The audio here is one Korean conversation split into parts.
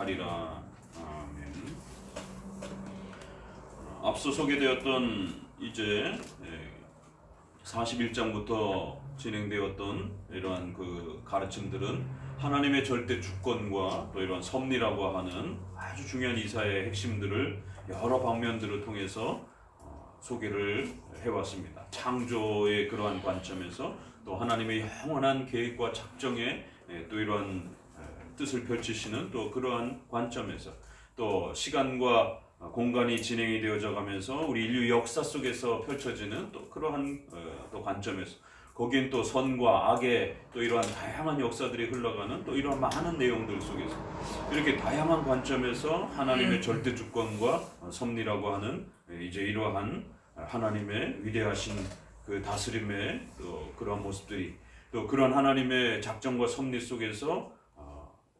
하리라. 아멘. 앞서 소개되었던 이제 41장부터 진행되었던 이러한 그 가르침들은 하나님의 절대 주권과 또 이러한 섭리라고 하는 아주 중요한 이사의 핵심들을 여러 방면들을 통해서 소개를 해왔습니다. 창조의 그러한 관점에서 또 하나님의 영원한 계획과 작정에 또 이러한 뜻을 펼치시는 또 그러한 관점에서 또 시간과 공간이 진행이 되어져 가면서 우리 인류 역사 속에서 펼쳐지는 또 그러한 또 관점에서 거기엔 또 선과 악의 또 이러한 다양한 역사들이 흘러가는 또 이러한 많은 내용들 속에서 이렇게 다양한 관점에서 하나님의 절대 주권과 섭리라고 하는 이제 이러한 하나님의 위대하신 그 다스림의 또 그러한 모습들이 또 그런 하나님의 작정과 섭리 속에서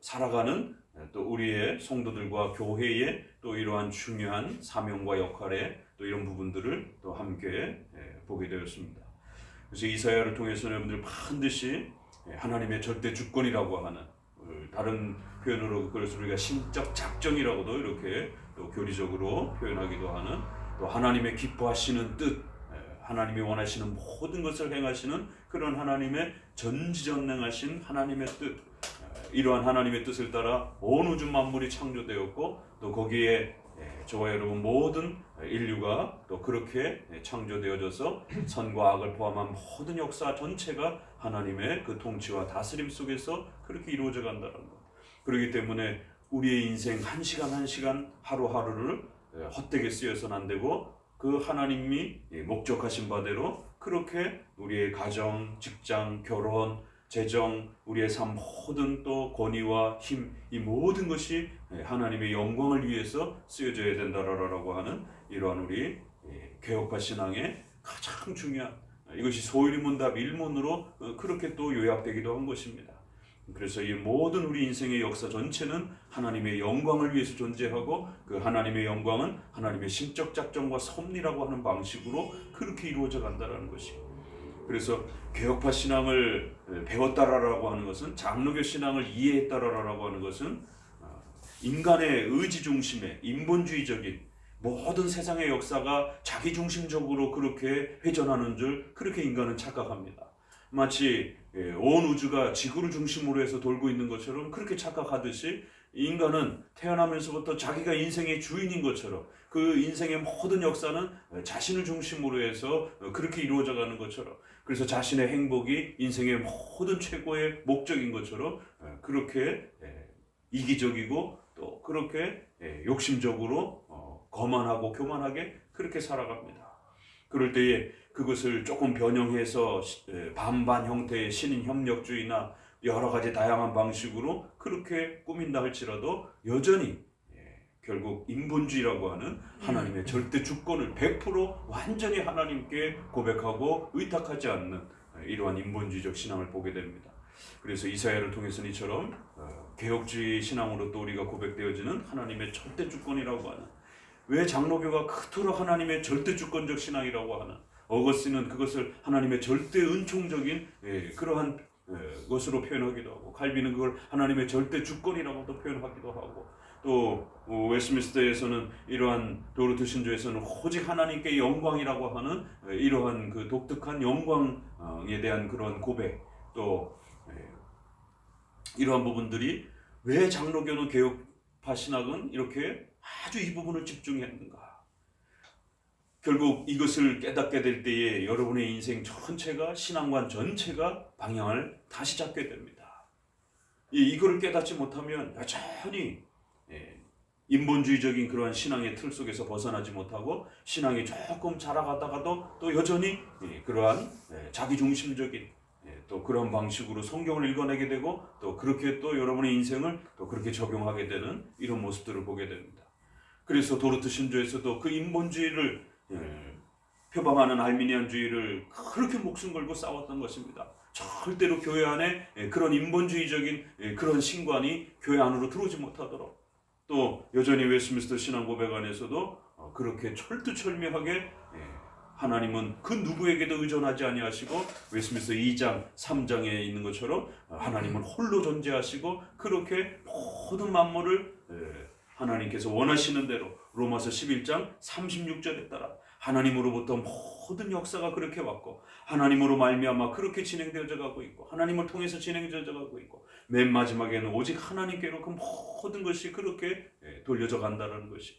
살아가는 또 우리의 성도들과 교회의 또 이러한 중요한 사명과 역할의 또 이런 부분들을 또 함께 보게 되었습니다. 그래서 이사야를 통해서 여러분들 반드시 하나님의 절대 주권이라고 하는 다른 표현으로 그래서 우리가 신적 작정이라고도 이렇게 또 교리적으로 표현하기도 하는 또 하나님의 기뻐하시는 뜻, 하나님이 원하시는 모든 것을 행하시는 그런 하나님의 전지전능하신 하나님의 뜻, 이러한 하나님의 뜻을 따라 온 우주 만물이 창조되었고 또 거기에 저와 여러분 모든 인류가 또 그렇게 창조되어져서 선과 악을 포함한 모든 역사 전체가 하나님의 그 통치와 다스림 속에서 그렇게 이루어져 간다는 것. 그렇기 때문에 우리의 인생 한 시간 한 시간 하루하루를 헛되게 쓰여서는 안 되고 그 하나님이 목적하신 바대로 그렇게 우리의 가정, 직장, 결혼, 재정, 우리의 삶 모든 또 권위와 힘, 이 모든 것이 하나님의 영광을 위해서 쓰여져야 된다라고 하는 이러한 우리 개혁파 신앙의 가장 중요한 이것이 소일문답 일문으로 그렇게 또 요약되기도 한 것입니다. 그래서 이 모든 우리 인생의 역사 전체는 하나님의 영광을 위해서 존재하고 그 하나님의 영광은 하나님의 신적 작정과 섭리라고 하는 방식으로 그렇게 이루어져 간다는 것이고, 그래서 개혁파 신앙을 배웠다라고 하는 것은, 장로교 신앙을 이해했다라고 하는 것은 인간의 의지 중심의 인본주의적인 모든 세상의 역사가 자기 중심적으로 그렇게 회전하는 줄 그렇게 인간은 착각합니다. 마치 온 우주가 지구를 중심으로 해서 돌고 있는 것처럼 그렇게 착각하듯이 인간은 태어나면서부터 자기가 인생의 주인인 것처럼 그 인생의 모든 역사는 자신을 중심으로 해서 그렇게 이루어져 가는 것처럼, 그래서 자신의 행복이 인생의 모든 최고의 목적인 것처럼 그렇게 이기적이고 또 그렇게 욕심적으로 거만하고 교만하게 그렇게 살아갑니다. 그럴 때에 그것을 조금 변형해서 반반 형태의 신인 협력주의나 여러 가지 다양한 방식으로 그렇게 꾸민다 할지라도 여전히 결국 인본주의라고 하는 하나님의 절대 주권을 100% 완전히 하나님께 고백하고 의탁하지 않는 이러한 인본주의적 신앙을 보게 됩니다. 그래서 이사야를 통해서는 이처럼 개혁주의 신앙으로 또 우리가 고백되어지는 하나님의 절대 주권이라고 하는, 왜 장로교가 그토록 하나님의 절대 주권적 신앙이라고 하는, 어거스틴은 그것을 하나님의 절대 은총적인 그러한 것으로 표현하기도 하고, 칼빈은 그걸 하나님의 절대 주권이라고도 표현하기도 하고, 또 웨스트민스터에서는 이러한 도르트 신조에서는 오직 하나님께 영광이라고 하는 이러한 그 독특한 영광에 대한 그런 고백, 또 이러한 부분들이 왜 장로교는 개혁파 신학은 이렇게 아주 이 부분을 집중했는가? 결국 이것을 깨닫게 될 때에 여러분의 인생 전체가, 신앙관 전체가 방향을 다시 잡게 됩니다. 이거를 깨닫지 못하면 여전히 인본주의적인 그러한 신앙의 틀 속에서 벗어나지 못하고 신앙이 조금 자라가다가도 또 여전히 그러한 자기중심적인 또 그런 방식으로 성경을 읽어내게 되고 또 그렇게 또 여러분의 인생을 또 그렇게 적용하게 되는 이런 모습들을 보게 됩니다. 그래서 도르트 신조에서도 그 인본주의를 표방하는 알미니안주의를 그렇게 목숨 걸고 싸웠던 것입니다. 절대로 교회 안에 그런 인본주의적인 그런 신관이 교회 안으로 들어오지 못하도록, 또 여전히 웨스트민스터 신앙 고백 안에서도 그렇게 철두철미하게 하나님은 그 누구에게도 의존하지 아니하시고 웨스트민스터 2장 3장에 있는 것처럼 하나님은 홀로 존재하시고 그렇게 모든 만물을 하나님께서 원하시는 대로 로마서 11장 36절에 따라 하나님으로부터 모든 역사가 그렇게 왔고 하나님으로 말미암아 그렇게 진행되어져 가고 있고 하나님을 통해서 진행되어져 가고 있고 맨 마지막에는 오직 하나님께로 그 모든 것이 그렇게 돌려져 간다는 것이.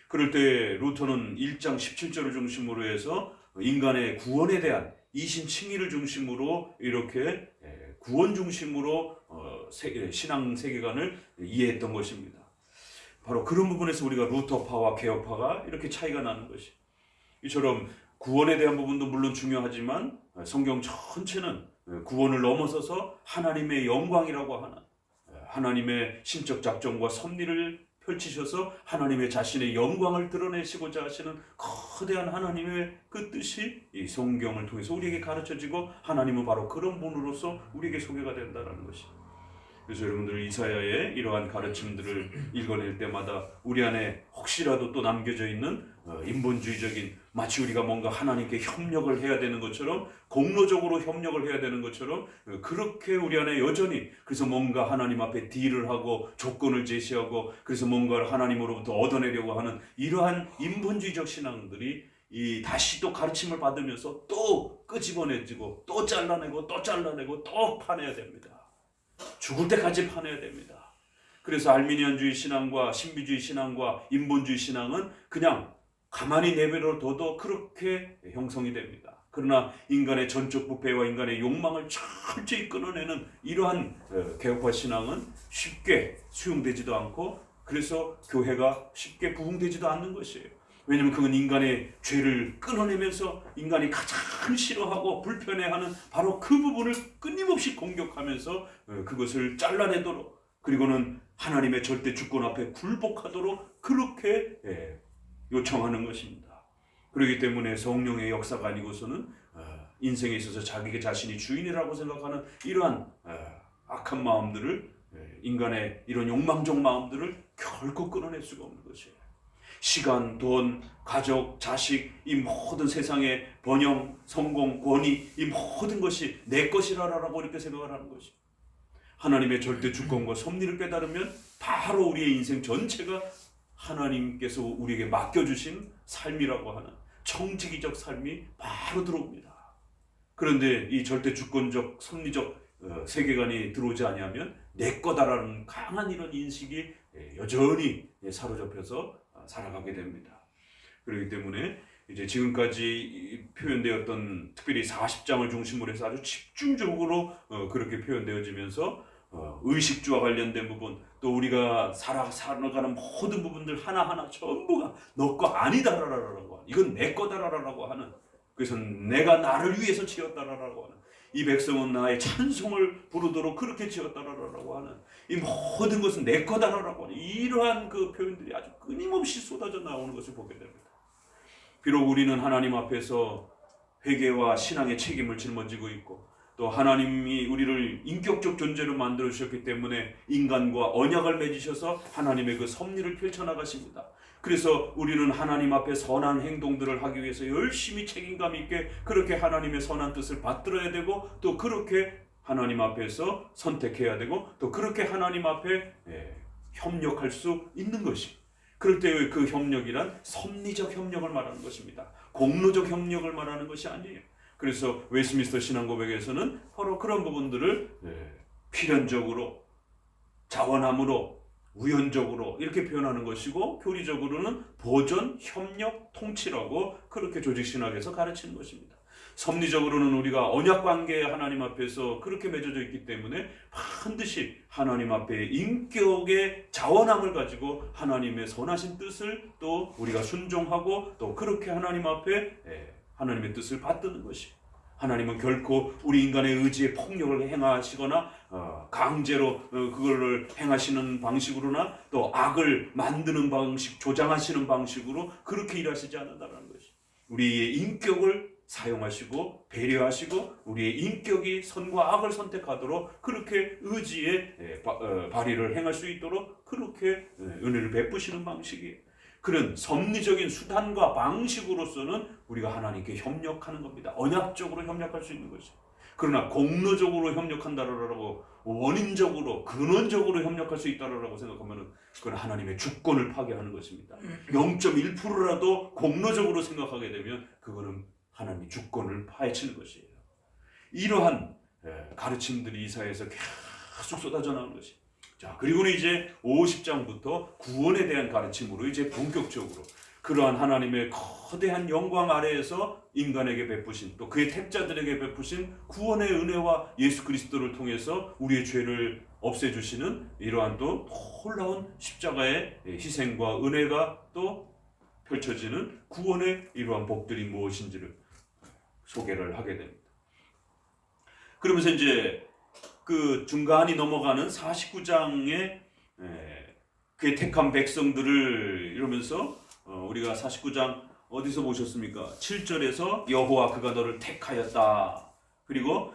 그럴 때 루터는 1장 17절을 중심으로 해서 인간의 구원에 대한 이신 칭의를 중심으로 이렇게 구원 중심으로 신앙 세계관을 이해했던 것입니다. 바로 그런 부분에서 우리가 루터파와 개혁파가 이렇게 차이가 나는 것이. 이처럼 구원에 대한 부분도 물론 중요하지만 성경 전체는 구원을 넘어서서 하나님의 영광이라고 하는 하나님의 신적 작정과 섭리를 펼치셔서 하나님의 자신의 영광을 드러내시고자 하시는 거대한 하나님의 그 뜻이 이 성경을 통해서 우리에게 가르쳐지고 하나님은 바로 그런 분으로서 우리에게 소개가 된다는 것이. 그래서 여러분들 이사야의 이러한 가르침들을 읽어낼 때마다 우리 안에 혹시라도 또 남겨져 있는 인본주의적인 마치 우리가 뭔가 하나님께 협력을 해야 되는 것처럼 공로적으로 협력을 해야 되는 것처럼 그렇게 우리 안에 여전히 그래서 뭔가 하나님 앞에 딜을 하고 조건을 제시하고 그래서 뭔가를 하나님으로부터 얻어내려고 하는 이러한 인본주의적 신앙들이 이 다시 또 가르침을 받으면서 또 끄집어내지고 또 잘라내고 또 잘라내고 또 파내야 됩니다. 죽을 때까지 파내야 됩니다. 그래서 알미니안주의 신앙과 신비주의 신앙과 인본주의 신앙은 그냥 가만히 내버려 둬도 그렇게 형성이 됩니다. 그러나 인간의 전적 부패와 인간의 욕망을 철저히 끊어내는 이러한 개혁화 신앙은 쉽게 수용되지도 않고 그래서 교회가 쉽게 부흥되지도 않는 것이에요. 왜냐하면 그건 인간의 죄를 끊어내면서 인간이 가장 싫어하고 불편해하는 바로 그 부분을 끊임없이 공격하면서 그것을 잘라내도록 그리고는 하나님의 절대 주권 앞에 굴복하도록 그렇게 요청하는 것입니다. 그렇기 때문에 성령의 역사가 아니고서는 인생에 있어서 자기 자신이 주인이라고 생각하는 이러한 악한 마음들을 인간의 이런 욕망적 마음들을 결코 끊어낼 수가 없는 것이에요. 시간, 돈, 가족, 자식, 이 모든 세상의 번영, 성공, 권위 이 모든 것이 내 것이라고 이렇게 생각을 하는 것이. 하나님의 절대 주권과 섭리를 깨달으면 바로 우리의 인생 전체가 하나님께서 우리에게 맡겨주신 삶이라고 하는 청지기적 삶이 바로 들어옵니다. 그런데 이 절대 주권적 섭리적 세계관이 들어오지 아니하면 내 거다라는 강한 이런 인식이 여전히 사로잡혀서 살아가게 됩니다. 그렇기 때문에 이제 지금까지 표현되었던 특별히 40장을 중심으로 해서 아주 집중적으로 그렇게 표현되어지면서 의식주와 관련된 부분 또 우리가 살아가는 모든 부분들 하나하나 전부가 너 거 아니다라고 하는 이건 내 거다라고 하는 그래서 내가 나를 위해서 지었다라고 하는 이 백성은 나의 찬송을 부르도록 그렇게 지었다라고 하는 이 모든 것은 내 거다라고 하는 이러한 그 표현들이 아주 끊임없이 쏟아져 나오는 것을 보게 됩니다. 비록 우리는 하나님 앞에서 회개와 신앙의 책임을 짊어지고 있고 또 하나님이 우리를 인격적 존재로 만들어 주셨기 때문에 인간과 언약을 맺으셔서 하나님의 그 섭리를 펼쳐나가십니다. 그래서 우리는 하나님 앞에 선한 행동들을 하기 위해서 열심히 책임감 있게 그렇게 하나님의 선한 뜻을 받들어야 되고 또 그렇게 하나님 앞에서 선택해야 되고 또 그렇게 하나님 앞에 협력할 수 있는 것이 그럴 때 그 협력이란 섭리적 협력을 말하는 것입니다. 공로적 협력을 말하는 것이 아니에요. 그래서 웨스트민스터 신앙고백에서는 바로 그런 부분들을 필연적으로 자원함으로 우연적으로 이렇게 표현하는 것이고 교리적으로는 보존, 협력, 통치라고 그렇게 조직신학에서 가르치는 것입니다. 섭리적으로는 우리가 언약관계에 하나님 앞에서 그렇게 맺어져 있기 때문에 반드시 하나님 앞에 인격의 자원함을 가지고 하나님의 선하신 뜻을 또 우리가 순종하고 또 그렇게 하나님 앞에 하나님의 뜻을 받드는 것이 하나님은 결코 우리 인간의 의지에 폭력을 행하시거나 강제로 그거를 행하시는 방식으로나 또 악을 만드는 방식, 조장하시는 방식으로 그렇게 일하시지 않는다는 것이 우리의 인격을 사용하시고 배려하시고 우리의 인격이 선과 악을 선택하도록 그렇게 의지의 발휘를 행할 수 있도록 그렇게 은혜를 베푸시는 방식이에요. 그런 섭리적인 수단과 방식으로서는 우리가 하나님께 협력하는 겁니다. 언약적으로 협력할 수 있는 것이죠. 그러나 공로적으로 협력한다라고 원인적으로 근원적으로 협력할 수 있다라고 생각하면 그건 하나님의 주권을 파괴하는 것입니다. 0.1%라도 공로적으로 생각하게 되면 그거는 하나님의 주권을 파헤치는 것이에요. 이러한 가르침들이 이사야에서 계속 쏟아져 나오는 것이. 자, 그리고는 이제 50장부터 구원에 대한 가르침으로 이제 본격적으로 그러한 하나님의 거대한 영광 아래에서 인간에게 베푸신 또 그의 택자들에게 베푸신 구원의 은혜와 예수 그리스도를 통해서 우리의 죄를 없애주시는 이러한 또 놀라운 십자가의 희생과 은혜가 또 펼쳐지는 구원의 이러한 복들이 무엇인지를 소개를 하게 됩니다. 그러면서 이제 그 중간이 넘어가는 49장에 그의 택한 백성들을 이러면서 우리가 49장 어디서 보셨습니까? 7절에서 여호와 그가 너를 택하였다. 그리고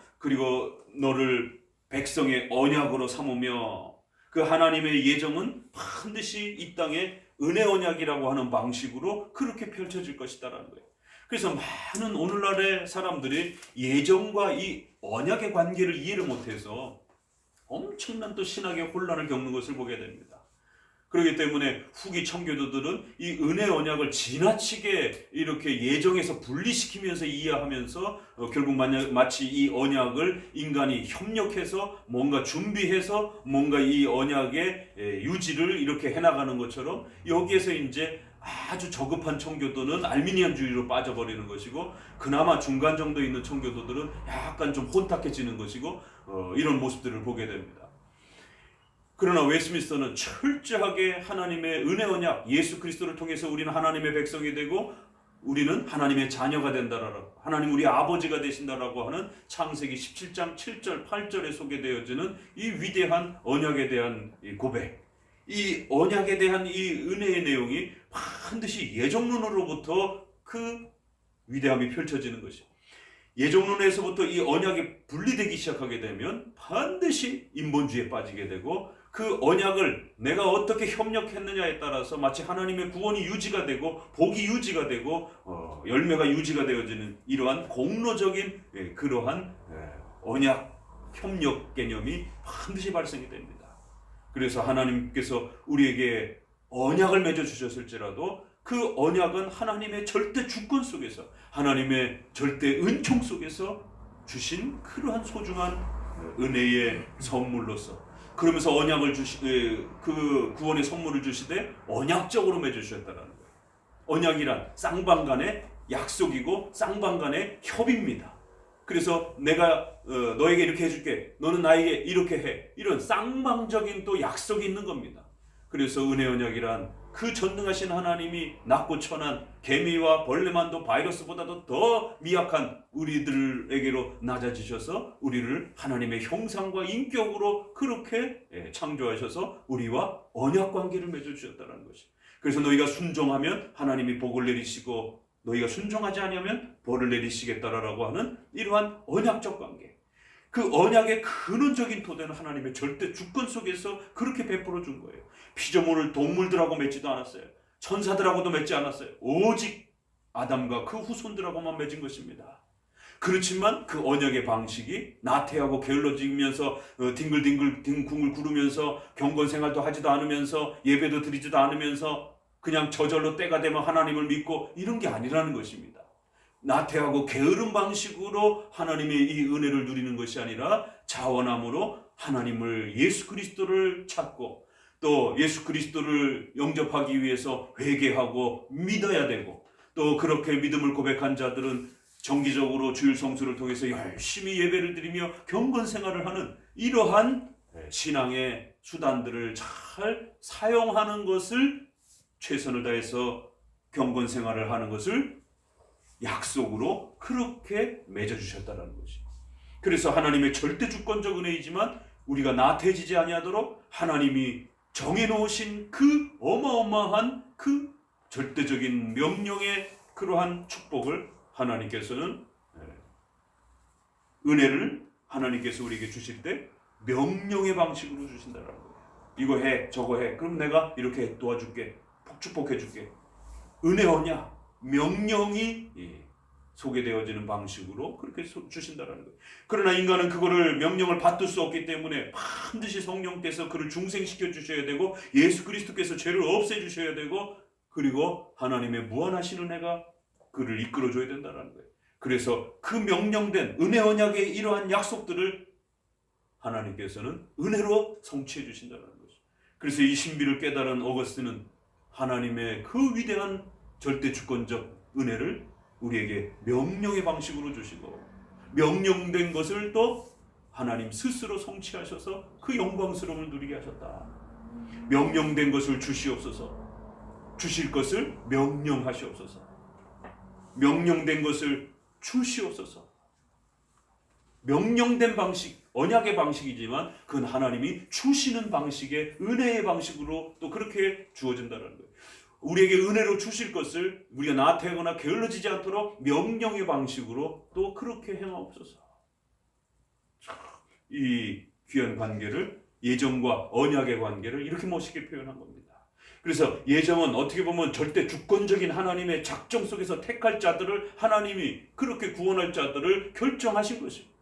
너를 백성의 언약으로 삼으며 그 하나님의 예정은 반드시 이 땅에 은혜 언약이라고 하는 방식으로 그렇게 펼쳐질 것이다라는 거예요. 그래서 많은 오늘날의 사람들이 예정과 이 언약의 관계를 이해를 못해서 엄청난 또 신학의 혼란을 겪는 것을 보게 됩니다. 그렇기 때문에 후기 청교도들은 이 은혜 언약을 지나치게 이렇게 예정에서 분리시키면서 이해하면서 결국 마치 이 언약을 인간이 협력해서 뭔가 준비해서 뭔가 이 언약의 유지를 이렇게 해나가는 것처럼 여기에서 이제 아주 저급한 청교도는 알미니안주의로 빠져버리는 것이고 그나마 중간 정도 있는 청교도들은 약간 좀 혼탁해지는 것이고 이런 모습들을 보게 됩니다. 그러나 웨스민스터는 철저하게 하나님의 은혜 언약 예수 그리스도를 통해서 우리는 하나님의 백성이 되고 우리는 하나님의 자녀가 된다라고 하나님 우리 아버지가 되신다라고 하는 창세기 17장 7절 8절에 소개되어지는 이 위대한 언약에 대한 이 고백, 이 언약에 대한 이 은혜의 내용이 반드시 예정론으로부터 그 위대함이 펼쳐지는 것이죠. 예정론에서부터 이 언약이 분리되기 시작하게 되면 반드시 인본주의에 빠지게 되고 그 언약을 내가 어떻게 협력했느냐에 따라서 마치 하나님의 구원이 유지가 되고 복이 유지가 되고 열매가 유지가 되어지는 이러한 공로적인 그러한 언약 협력 개념이 반드시 발생이 됩니다. 그래서 하나님께서 우리에게 언약을 맺어 주셨을지라도 그 언약은 하나님의 절대 주권 속에서 하나님의 절대 은총 속에서 주신 그러한 소중한 은혜의 선물로서 그러면서 언약을 그 구원의 선물을 주시되 언약적으로 맺어 주셨다는 거예요. 언약이란 쌍방간의 약속이고 쌍방간의 협의입니다. 그래서 내가 너에게 이렇게 해줄게, 너는 나에게 이렇게 해, 이런 쌍방적인 또 약속이 있는 겁니다. 그래서 은혜 언약이란 그 전능하신 하나님이 낮고 천한 개미와 벌레만도 바이러스보다도 더 미약한 우리들에게로 낮아지셔서 우리를 하나님의 형상과 인격으로 그렇게 창조하셔서 우리와 언약 관계를 맺어주셨다는 것이. 그래서 너희가 순종하면 하나님이 복을 내리시고 너희가 순종하지 않으면 벌을 내리시겠다라고 하는 이러한 언약적 관계. 그 언약의 근원적인 토대는 하나님의 절대 주권 속에서 그렇게 베풀어 준 거예요. 피조물을 동물들하고 맺지도 않았어요. 천사들하고도 맺지 않았어요. 오직 아담과 그 후손들하고만 맺은 것입니다. 그렇지만 그 언약의 방식이 나태하고 게을러지면서 뒹굴뒹굴 궁을 구르면서 경건 생활도 하지도 않으면서 예배도 드리지도 않으면서 그냥 저절로 때가 되면 하나님을 믿고 이런 게 아니라는 것입니다. 나태하고 게으른 방식으로 하나님의 이 은혜를 누리는 것이 아니라 자원함으로 하나님을 예수 그리스도를 찾고 또 예수 그리스도를 영접하기 위해서 회개하고 믿어야 되고 또 그렇게 믿음을 고백한 자들은 정기적으로 주일 성수를 통해서 열심히 예배를 드리며 경건 생활을 하는 이러한 신앙의 수단들을 잘 사용하는 것을 최선을 다해서 경건 생활을 하는 것을 약속으로 그렇게 맺어주셨다는 것이. 그래서 하나님의 절대 주권적 은혜이지만 우리가 나태해지지 아니하도록 하나님이 정해놓으신 그 어마어마한 그 절대적인 명령의 그러한 축복을 하나님께서는 은혜를 하나님께서 우리에게 주실 때 명령의 방식으로 주신다는 거예요. 이거 해, 저거 해. 그럼 내가 이렇게 도와줄게. 축복해줄게. 은혜 언약, 명령이 소개되어지는 방식으로 그렇게 주신다는 거예요. 그러나 인간은 그거를 명령을 받들 수 없기 때문에 반드시 성령께서 그를 중생시켜 주셔야 되고 예수 그리스도께서 죄를 없애 주셔야 되고 그리고 하나님의 무한하신 은혜가 그를 이끌어 줘야 된다는 거예요. 그래서 그 명령된 은혜 언약의 이러한 약속들을 하나님께서는 은혜로 성취해 주신다는 거죠. 그래서 이 신비를 깨달은 어거스틴은 하나님의 그 위대한 절대 주권적 은혜를 우리에게 명령의 방식으로 주시고 명령된 것을 또 하나님 스스로 성취하셔서 그 영광스러움을 누리게 하셨다. 명령된 것을 주시옵소서. 주실 것을 명령하시옵소서. 명령된 것을 주시옵소서. 명령된 방식, 언약의 방식이지만 그건 하나님이 주시는 방식의 은혜의 방식으로 또 그렇게 주어진다는 거예요. 우리에게 은혜로 주실 것을 우리가 나태하거나 게을러지지 않도록 명령의 방식으로 또 그렇게 행하옵소서. 이 귀한 관계를, 예정과 언약의 관계를 이렇게 멋있게 표현한 겁니다. 그래서 예정은 어떻게 보면 절대 주권적인 하나님의 작정 속에서 택할 자들을 하나님이 그렇게 구원할 자들을 결정하신 것입니다.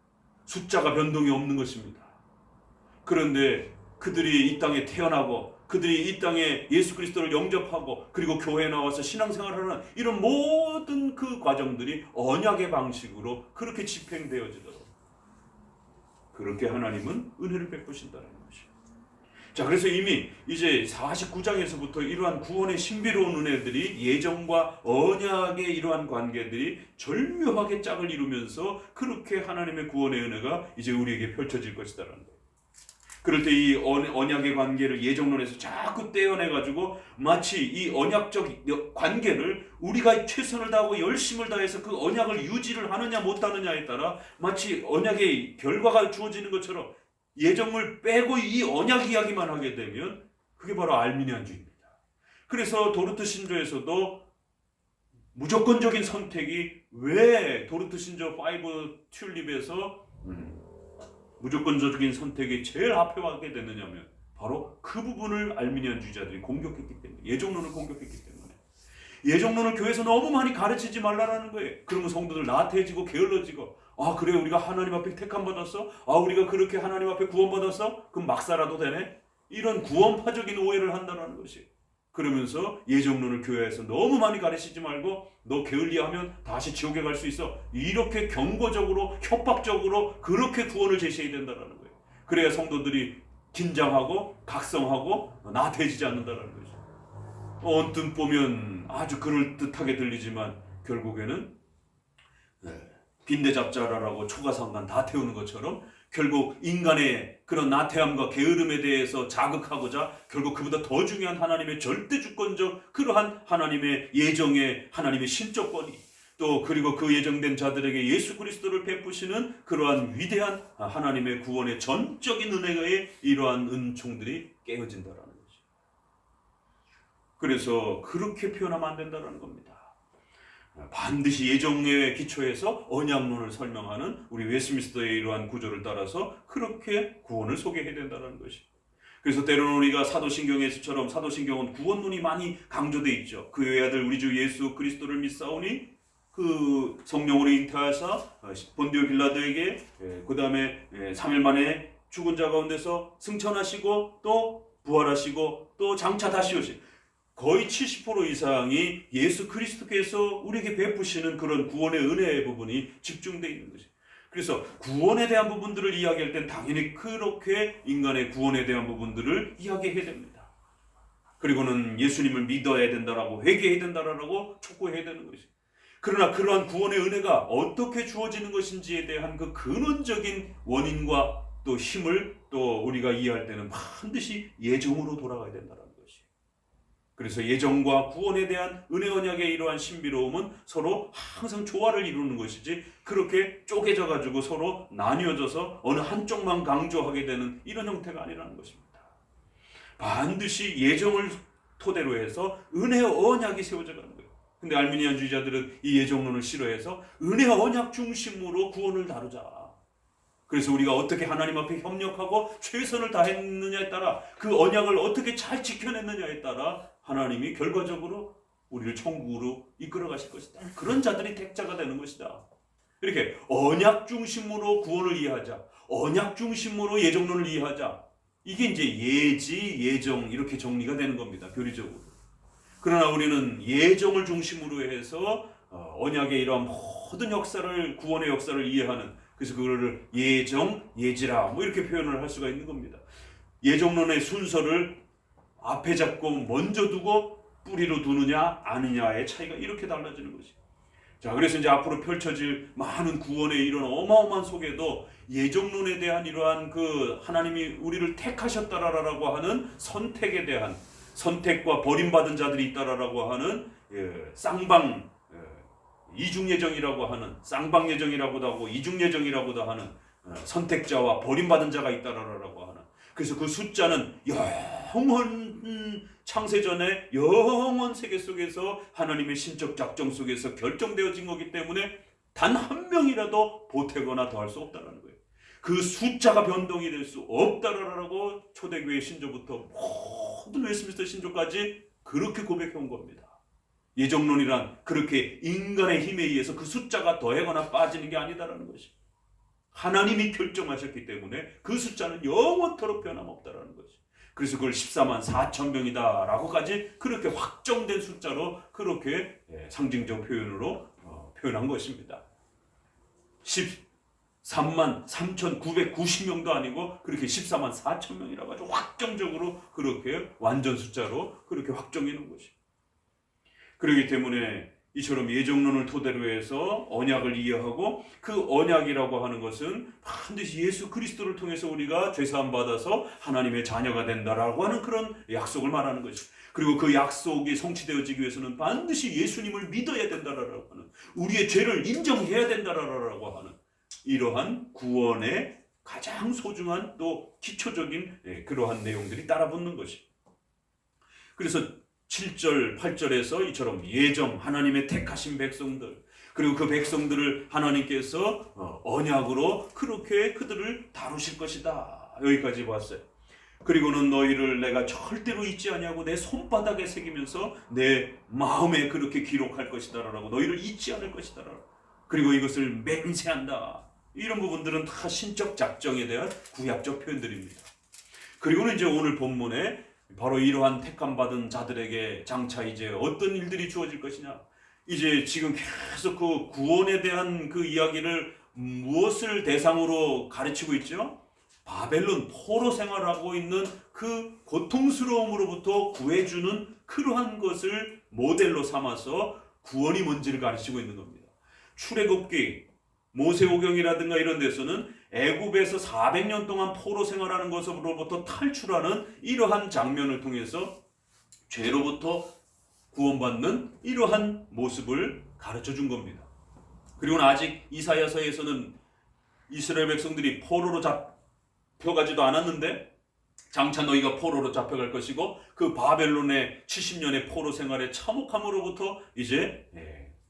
숫자가 변동이 없는 것입니다. 그런데 그들이 이 땅에 태어나고 그들이 이 땅에 예수 그리스도를 영접하고 그리고 교회에 나와서 신앙생활을 하는 이런 모든 그 과정들이 언약의 방식으로 그렇게 집행되어지도록 그렇게 하나님은 은혜를 베푸신다는 것이죠. 자, 그래서 이미 이제 49장에서부터 이러한 구원의 신비로운 은혜들이 예정과 언약의 이러한 관계들이 절묘하게 짝을 이루면서 그렇게 하나님의 구원의 은혜가 이제 우리에게 펼쳐질 것이다라는 거예요. 그럴 때 이 언약의 관계를 예정론에서 자꾸 떼어내가지고 마치 이 언약적 관계를 우리가 최선을 다하고 열심을 다해서 그 언약을 유지를 하느냐 못하느냐에 따라 마치 언약의 결과가 주어지는 것처럼 예정을 빼고 이 언약 이야기만 하게 되면 그게 바로 알미니안주의입니다. 그래서 도르트 신조에서도 무조건적인 선택이 왜 도르트 신조 5 튤립에서 무조건적인 선택이 제일 앞에 와게 됐느냐면 바로 그 부분을 알미니안주의자들이 공격했기 때문에, 예정론을 공격했기 때문에. 예정론을 교회에서 너무 많이 가르치지 말라라는 거예요. 그러면 성도들 나태해지고 게을러지고, 아 그래 우리가 하나님 앞에 택함 받았어? 아 우리가 그렇게 하나님 앞에 구원 받았어? 그럼 막 살아도 되네? 이런 구원파적인 오해를 한다는 것이. 그러면서 예정론을 교회에서 너무 많이 가르치지 말고 너 게을리하면 다시 지옥에 갈 수 있어. 이렇게 경고적으로 협박적으로 그렇게 구원을 제시해야 된다는 거예요. 그래야 성도들이 긴장하고 각성하고 나태해지지 않는다는 거죠. 언뜻 보면 아주 그럴듯하게 들리지만 결국에는 빈대잡자라라고 초가상간 다 태우는 것처럼 결국 인간의 그런 나태함과 게으름에 대해서 자극하고자 결국 그보다 더 중요한 하나님의 절대 주권적 그러한 하나님의 예정의 하나님의 신적권이 또 그리고 그 예정된 자들에게 예수 그리스도를 베푸시는 그러한 위대한 하나님의 구원의 전적인 은혜의 이러한 은총들이 깨어진다라는 거죠. 그래서 그렇게 표현하면 안 된다는 겁니다. 반드시 예정의 기초에서 언약론을 설명하는 우리 웨스트민스터의 이러한 구조를 따라서 그렇게 구원을 소개해야 된다는 것이. 그래서 때로는 우리가 사도신경에서처럼 사도신경은 구원론이 많이 강조되어 있죠. 그의 아들 우리 주 예수 그리스도를 믿사오니 그 성령으로 잉태하사 본디오 빌라도에게 그 다음에 3일 만에 죽은 자 가운데서 승천하시고 또 부활하시고 또 장차 다시 오신 거의 70% 이상이 예수 그리스도께서 우리에게 베푸시는 그런 구원의 은혜의 부분이 집중되어 있는 것이죠. 그래서 구원에 대한 부분들을 이야기할 땐 당연히 그렇게 인간의 구원에 대한 부분들을 이야기해야 됩니다. 그리고는 예수님을 믿어야 된다라고 회개해야 된다라고 촉구해야 되는 것이죠. 그러나 그러한 구원의 은혜가 어떻게 주어지는 것인지에 대한 그 근원적인 원인과 또 힘을 또 우리가 이해할 때는 반드시 예정으로 돌아가야 된다라는 것이죠. 그래서 예정과 구원에 대한 은혜 언약의 이러한 신비로움은 서로 항상 조화를 이루는 것이지 그렇게 쪼개져 가지고 서로 나뉘어져서 어느 한쪽만 강조하게 되는 이런 형태가 아니라는 것입니다. 반드시 예정을 토대로 해서 은혜 언약이 세워져 가는 거예요. 근데 알미니안주의자들은 이 예정론을 싫어해서 은혜 언약 중심으로 구원을 다루자. 그래서 우리가 어떻게 하나님 앞에 협력하고 최선을 다했느냐에 따라 그 언약을 어떻게 잘 지켜냈느냐에 따라 하나님이 결과적으로 우리를 천국으로 이끌어 가실 것이다. 그런 자들이 택자가 되는 것이다. 이렇게 언약 중심으로 구원을 이해하자. 언약 중심으로 예정론을 이해하자. 이게 이제 예지, 예정 이렇게 정리가 되는 겁니다. 교리적으로. 그러나 우리는 예정을 중심으로 해서 언약의 이러한 모든 역사를, 구원의 역사를 이해하는, 그래서 그거를 예정, 예지라 뭐 이렇게 표현을 할 수가 있는 겁니다. 예정론의 순서를 앞에 잡고 먼저 두고 뿌리로 두느냐 아니냐의 차이가 이렇게 달라지는 것이. 자, 그래서 이제 앞으로 펼쳐질 많은 구원의 이런 어마어마한 속에도 예정론에 대한 이러한 그 하나님이 우리를 택하셨다라고 하는 선택에 대한, 선택과 버림받은 자들이 있다라고 하는 쌍방 이중예정이라고 하는, 쌍방예정이라고도 하고 이중예정이라고도 하는 선택자와 버림받은 자가 있다라고 하는, 그래서 그 숫자는 영원 창세전에 영원 세계 속에서 하나님의 신적 작정 속에서 결정되어진 거기 때문에 단 한 명이라도 보태거나 더할 수 없다는 거예요. 그 숫자가 변동이 될 수 없다라고 초대교회 신조부터 모든 웨스트민스터 신조까지 그렇게 고백해 온 겁니다. 예정론이란 그렇게 인간의 힘에 의해서 그 숫자가 더하거나 빠지는 게 아니다라는 것이. 하나님이 결정하셨기 때문에 그 숫자는 영원토록 변함없다라는 것이. 그래서 그걸 14만 4천 명이다 라고까지 그렇게 확정된 숫자로 그렇게 상징적 표현으로 표현한 것입니다. 13만 3,990명도 아니고 그렇게 14만 4천 명이라고 아주 확정적으로 그렇게 완전 숫자로 그렇게 확정해 놓은 것이. 그렇기 때문에 이처럼 예정론을 토대로 해서 언약을 이해하고, 그 언약이라고 하는 것은 반드시 예수 그리스도를 통해서 우리가 죄사함 받아서 하나님의 자녀가 된다라고 하는 그런 약속을 말하는 것이죠. 그리고 그 약속이 성취되어지기 위해서는 반드시 예수님을 믿어야 된다라고 하는, 우리의 죄를 인정해야 된다라고 하는 이러한 구원의 가장 소중한 또 기초적인 그러한 내용들이 따라붙는 것이. 그래서 7절, 8절에서 이처럼 예정, 하나님의 택하신 백성들, 그리고 그 백성들을 하나님께서 언약으로 그렇게 그들을 다루실 것이다. 여기까지 봤어요. 그리고는 너희를 내가 절대로 잊지 아니하고 내 손바닥에 새기면서 내 마음에 그렇게 기록할 것이다 라고, 너희를 잊지 않을 것이다 라고, 그리고 이것을 맹세한다. 이런 부분들은 다 신적 작정에 대한 구약적 표현들입니다. 그리고는 이제 오늘 본문에 바로 이러한 택함 받은 자들에게 장차 이제 어떤 일들이 주어질 것이냐. 이제 지금 계속 그 구원에 대한 그 이야기를 무엇을 대상으로 가르치고 있죠? 바벨론 포로 생활하고 있는 그 고통스러움으로부터 구해주는 그러한 것을 모델로 삼아서 구원이 뭔지를 가르치고 있는 겁니다. 출애굽기, 모세오경이라든가 이런 데서는 애굽에서 400년 동안 포로 생활하는 것으로부터 탈출하는 이러한 장면을 통해서 죄로부터 구원받는 이러한 모습을 가르쳐 준 겁니다. 그리고는 아직 이사야서에서는 이스라엘 백성들이 포로로 잡혀가지도 않았는데 장차 너희가 포로로 잡혀갈 것이고, 그 바벨론의 70년의 포로 생활의 참혹함으로부터 이제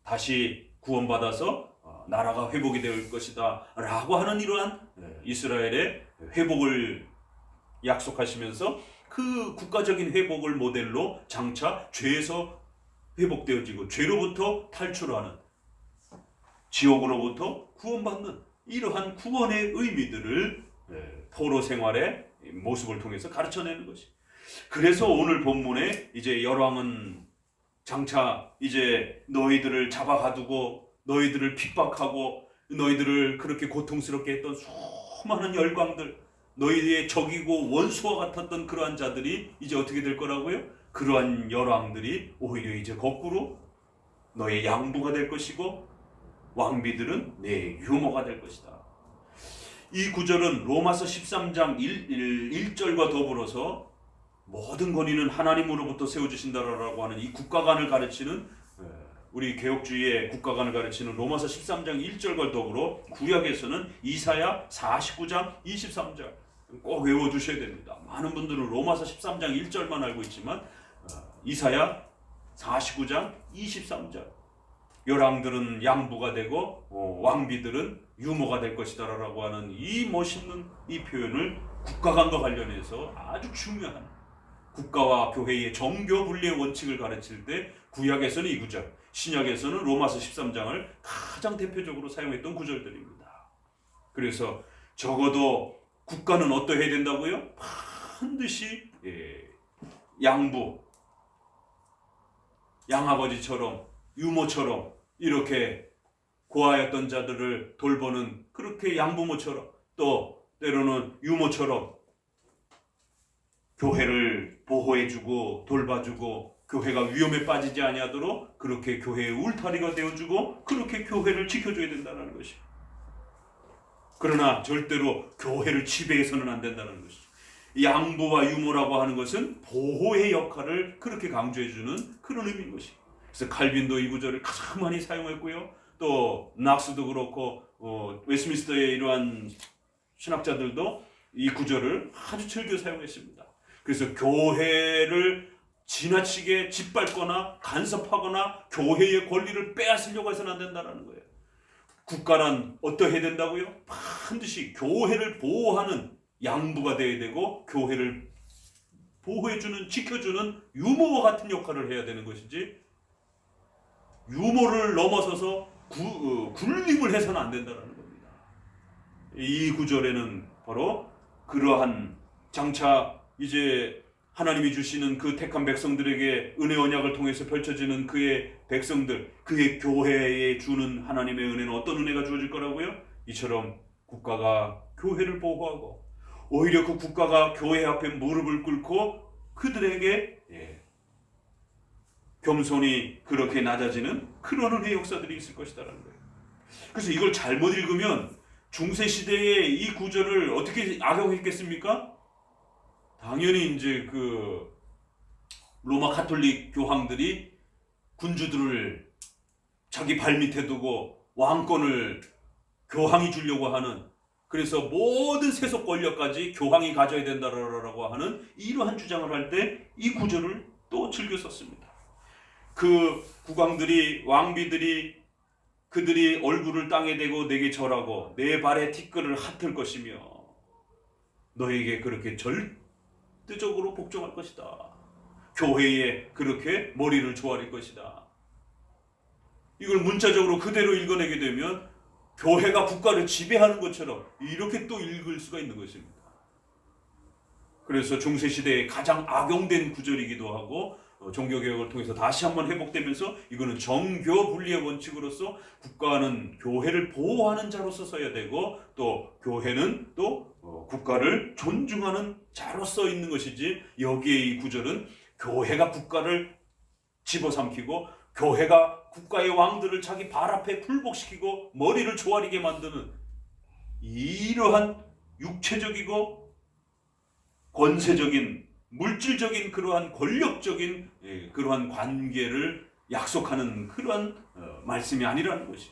다시 구원받아서 나라가 회복이 될 것이다 라고 하는 이러한 이스라엘의 회복을 약속하시면서 그 국가적인 회복을 모델로 장차 죄에서 회복되어지고 죄로부터 탈출하는, 지옥으로부터 구원받는 이러한 구원의 의미들을 포로 생활의 모습을 통해서 가르쳐내는 것이. 그래서 오늘 본문에 이제 열왕은 장차 이제 너희들을 잡아가두고 너희들을 핍박하고 너희들을 그렇게 고통스럽게 했던 수많은 열광들, 너희의 적이고 원수와 같았던 그러한 자들이 이제 어떻게 될 거라고요? 그러한 열왕들이 오히려 이제 거꾸로 너의 양부가 될 것이고 왕비들은 내 유모가 될 것이다. 이 구절은 로마서 13장 1절과 더불어서 모든 권위는 하나님으로부터 세워주신다라고 하는 이 국가관을 가르치는, 우리 개혁주의의 국가관을 가르치는 로마서 13장 1절과 더불어 구약에서는 이사야 49장 23절 꼭 외워두셔야 됩니다. 많은 분들은 로마서 13장 1절만 알고 있지만 이사야 49장 23절, 열왕들은 양부가 되고 왕비들은 유모가 될 것이다 라고 하는 이 멋있는 이 표현을 국가관과 관련해서 아주 중요한 국가와 교회의 정교 분리의 원칙을 가르칠 때 구약에서는 이 구절, 신약에서는 로마서 13장을 가장 대표적으로 사용했던 구절들입니다. 그래서 적어도 국가는 어떠해야 된다고요? 반드시 양부, 양아버지처럼 유모처럼 이렇게 고아였던 자들을 돌보는 그렇게 양부모처럼 또 때로는 유모처럼 교회를 보호해주고 돌봐주고 교회가 위험에 빠지지 아니하도록 그렇게 교회의 울타리가 되어주고 그렇게 교회를 지켜줘야 된다는 것이죠. 그러나 절대로 교회를 지배해서는 안 된다는 것이죠. 양부와 유모라고 하는 것은 보호의 역할을 그렇게 강조해주는 그런 의미인 것이죠. 그래서 칼빈도 이 구절을 가장 많이 사용했고요. 또 낙스도 그렇고 웨스민스터의 이러한 신학자들도 이 구절을 아주 즐겨 사용했습니다. 그래서 교회를 지나치게 짓밟거나 간섭하거나 교회의 권리를 빼앗으려고 해서는 안 된다는 거예요. 국가란 어떠해야 된다고요? 반드시 교회를 보호하는 양부가 되어야 되고 교회를 보호해주는, 지켜주는 유모와 같은 역할을 해야 되는 것이지 유모를 넘어서서 군림을 해서는 안 된다는 겁니다. 이 구절에는 바로 그러한 장차 이제 하나님이 주시는 그 택한 백성들에게 은혜 언약을 통해서 펼쳐지는 그의 백성들, 그의 교회에 주는 하나님의 은혜는 어떤 은혜가 주어질 거라고요? 이처럼 국가가 교회를 보호하고 오히려 그 국가가 교회 앞에 무릎을 꿇고 그들에게 겸손히 그렇게 낮아지는 그런 은혜의 역사들이 있을 것이다라는 거예요. 그래서 이걸 잘못 읽으면 중세시대에 이 구절을 어떻게 악용했겠습니까? 당연히 이제 그 로마 가톨릭 교황들이 군주들을 자기 발밑에 두고 왕권을 교황이 주려고 하는, 그래서 모든 세속 권력까지 교황이 가져야 된다라고 하는 이러한 주장을 할 때 이 구절을 또 즐겨 썼습니다. 그 국왕들이, 왕비들이 그들이 얼굴을 땅에 대고 내게 절하고 내 발에 티끌을 핫을 것이며 너에게 그렇게 절대적으로 복종할 것이다. 교회에 그렇게 머리를 조아릴 것이다. 이걸 문자적으로 그대로 읽어내게 되면 교회가 국가를 지배하는 것처럼 이렇게 또 읽을 수가 있는 것입니다. 그래서 중세시대에 가장 악용된 구절이기도 하고 종교개혁을 통해서 다시 한번 회복되면서 이거는 정교 분리의 원칙으로서 국가는 교회를 보호하는 자로서 써야 되고 또 교회는 또 국가를 존중하는 자로서 있는 것이지, 여기에 이 구절은 교회가 국가를 집어삼키고 교회가 국가의 왕들을 자기 발 앞에 굴복시키고 머리를 조아리게 만드는 이러한 육체적이고 권세적인 물질적인 그러한 권력적인 그러한 관계를 약속하는 그러한 말씀이 아니라는 것이.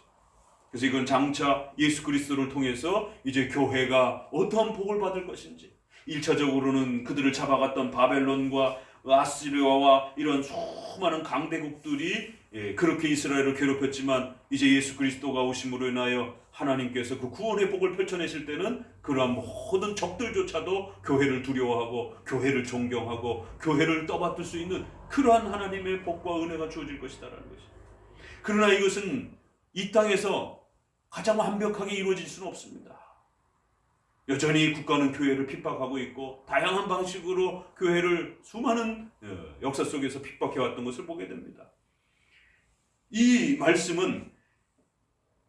그래서 이건 장차 예수 그리스도를 통해서 이제 교회가 어떠한 복을 받을 것인지, 1차적으로는 그들을 잡아갔던 바벨론과 아시리아와 이런 수많은 강대국들이 그렇게 이스라엘을 괴롭혔지만 이제 예수 그리스도가 오심으로 인하여 하나님께서 그 구원의 복을 펼쳐내실 때는 그러한 모든 적들조차도 교회를 두려워하고 교회를 존경하고 교회를 떠받들 수 있는 그러한 하나님의 복과 은혜가 주어질 것이다라는 것이. 그러나 이것은 이 땅에서 가장 완벽하게 이루어질 수는 없습니다. 여전히 국가는 교회를 핍박하고 있고 다양한 방식으로 교회를 수많은 역사 속에서 핍박해왔던 것을 보게 됩니다. 이 말씀은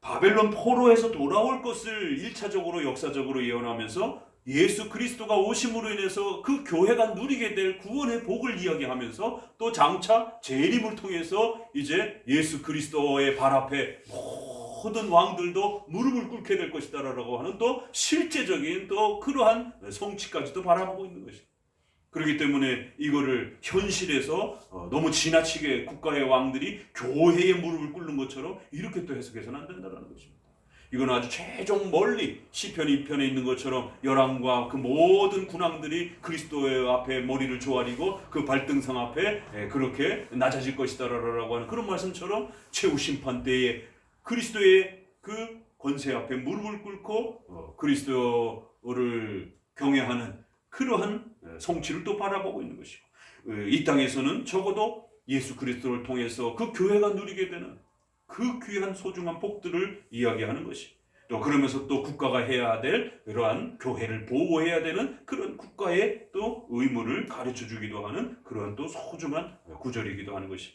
바벨론 포로에서 돌아올 것을 1차적으로 역사적으로 예언하면서 예수 그리스도가 오심으로 인해서 그 교회가 누리게 될 구원의 복을 이야기하면서 또 장차 재림을 통해서 이제 예수 그리스도의 발 앞에 모든 왕들도 무릎을 꿇게 될 것이다라고 하는 또 실제적인 또 그러한 성취까지도 바라보고 있는 것입니다. 그렇기 때문에 이거를 현실에서 너무 지나치게 국가의 왕들이 교회의 무릎을 꿇는 것처럼 이렇게 또 해석해서는 안 된다는 것입니다. 이건 아주 최종 멀리 시편 2편에 있는 것처럼 열왕과 그 모든 군왕들이 그리스도의 앞에 머리를 조아리고 그 발등상 앞에 그렇게 낮아질 것이다라고 하는 그런 말씀처럼 최후 심판 때에 그리스도의 그 권세 앞에 무릎을 꿇고 그리스도를 경외하는 그러한 성취를 또 바라보고 있는 것이고, 이 땅에서는 적어도 예수 그리스도를 통해서 그 교회가 누리게 되는 그 귀한 소중한 복들을 이야기하는 것이, 또 그러면서 또 국가가 해야 될 이러한 교회를 보호해야 되는 그런 국가의 또 의무를 가르쳐 주기도 하는 그러한 또 소중한 구절이기도 하는 것이,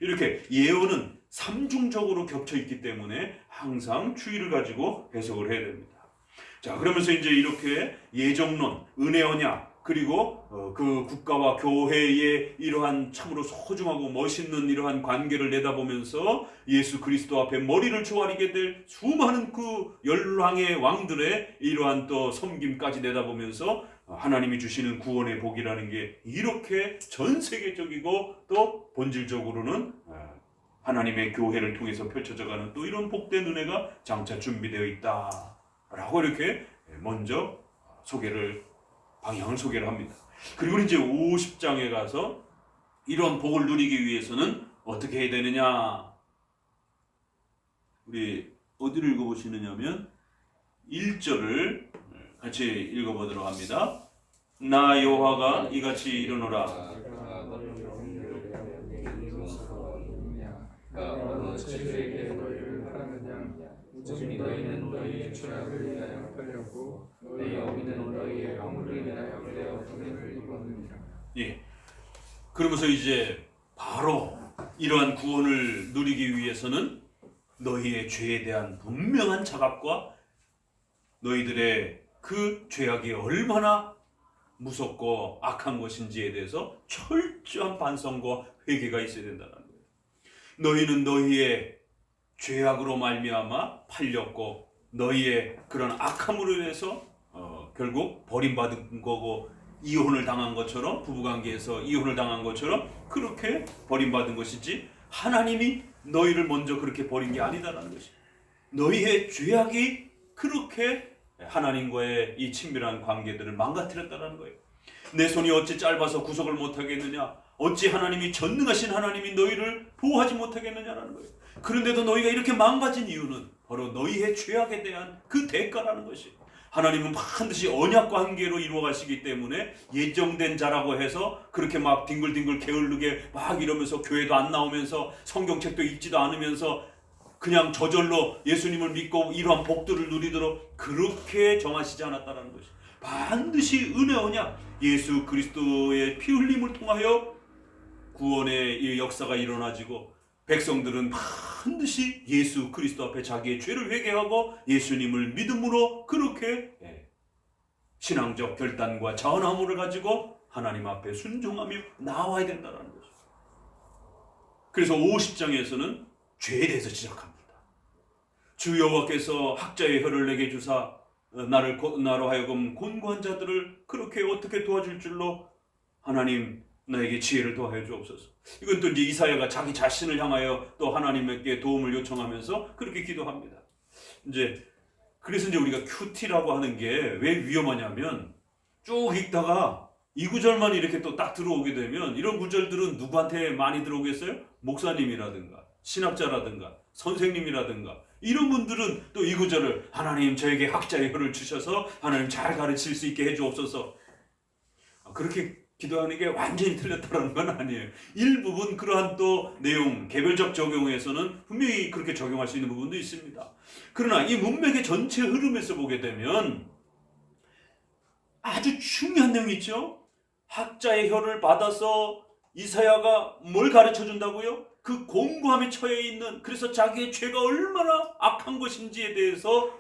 이렇게 예언은 삼중적으로 겹쳐 있기 때문에 항상 주의를 가지고 해석을 해야 됩니다. 자, 그러면서 이제 이렇게 예정론, 은혜 언약, 그리고 그 국가와 교회의 이러한 참으로 소중하고 멋있는 이러한 관계를 내다보면서 예수 그리스도 앞에 머리를 조아리게 될 수많은 그 열왕의 왕들의 이러한 또 섬김까지 내다보면서 하나님이 주시는 구원의 복이라는 게 이렇게 전 세계적이고 또 본질적으로는 하나님의 교회를 통해서 펼쳐져가는 또 이런 복된 은혜가 장차 준비되어 있다라고 이렇게 먼저 방향을 소개를 합니다. 그리고 이제 50장에 가서 이런 복을 누리기 위해서는 어떻게 해야 되느냐, 우리 어디를 읽어보시느냐면 1절을 같이 읽어보도록 합니다. 나 여호와가 이같이 이르노라. 어느 죄에게 너희를 하느냐? 오직 너희는 너희의 죄악을 위하여 하려고 너희 어미는 너희의 허물을 위하여 내어 분해를 입었느니라. 예. 그러면서 이제 바로 이러한 구원을 누리기 위해서는 너희의 죄에 대한 분명한 자각과 너희들의 그 죄악이 얼마나 무섭고 악한 것인지에 대해서 철저한 반성과 회개가 있어야 된다는 거예요. 너희는 너희의 죄악으로 말미암아 팔렸고 너희의 그런 악함으로 인해서 결국 버림받은 거고, 이혼을 당한 것처럼, 부부관계에서 이혼을 당한 것처럼 그렇게 버림받은 것이지 하나님이 너희를 먼저 그렇게 버린 게 아니다라는 것이, 너희의 죄악이 그렇게 하나님과의 이 친밀한 관계들을 망가뜨렸다는 거예요. 내 손이 어찌 짧아서 구속을 못하겠느냐, 어찌 하나님이 전능하신 하나님이 너희를 보호하지 못하겠느냐라는 거예요. 그런데도 너희가 이렇게 망가진 이유는 바로 너희의 죄악에 대한 그 대가라는 것이, 하나님은 반드시 언약 관계로 이루어가시기 때문에 예정된 자라고 해서 그렇게 막 뒹굴뒹굴 게을르게 막 이러면서 교회도 안 나오면서 성경책도 읽지도 않으면서 그냥 저절로 예수님을 믿고 이러한 복들을 누리도록 그렇게 정하시지 않았다는 것이, 반드시 은혜 언약, 예수 그리스도의 피 흘림을 통하여 구원의 이 역사가 일어나지고 백성들은 반드시 예수 그리스도 앞에 자기의 죄를 회개하고 예수님을 믿음으로 그렇게 신앙적 결단과 자원함을 가지고 하나님 앞에 순종하며 나와야 된다는 거죠. 그래서 50장에서는 죄에 대해서 시작합니다. 주 여호와께서 학자의 혀를 내게 주사 나로 하여금 곤고한 자들을 그렇게 어떻게 도와줄 줄로 하나님 나에게 지혜를 더하여 주옵소서. 이건 또 이제 이사야가 자기 자신을 향하여 또 하나님께 도움을 요청하면서 그렇게 기도합니다. 그래서 이제 우리가 큐티라고 하는 게 왜 위험하냐면, 쭉 읽다가 이 구절만 이렇게 또 딱 들어오게 되면, 이런 구절들은 누구한테 많이 들어오겠어요? 목사님이라든가 신학자라든가 선생님이라든가 이런 분들은 또 이 구절을 하나님 저에게 학자의 혀를 주셔서 하나님 잘 가르칠 수 있게 해주옵소서, 그렇게 기도하는 게 완전히 틀렸다는 건 아니에요. 일부분 그러한 또 내용, 개별적 적용에서는 분명히 그렇게 적용할 수 있는 부분도 있습니다. 그러나 이 문맥의 전체 흐름에서 보게 되면 아주 중요한 내용이 있죠. 학자의 혀를 받아서 이사야가 뭘 가르쳐 준다고요? 그 공고함에 처해 있는, 그래서 자기의 죄가 얼마나 악한 것인지에 대해서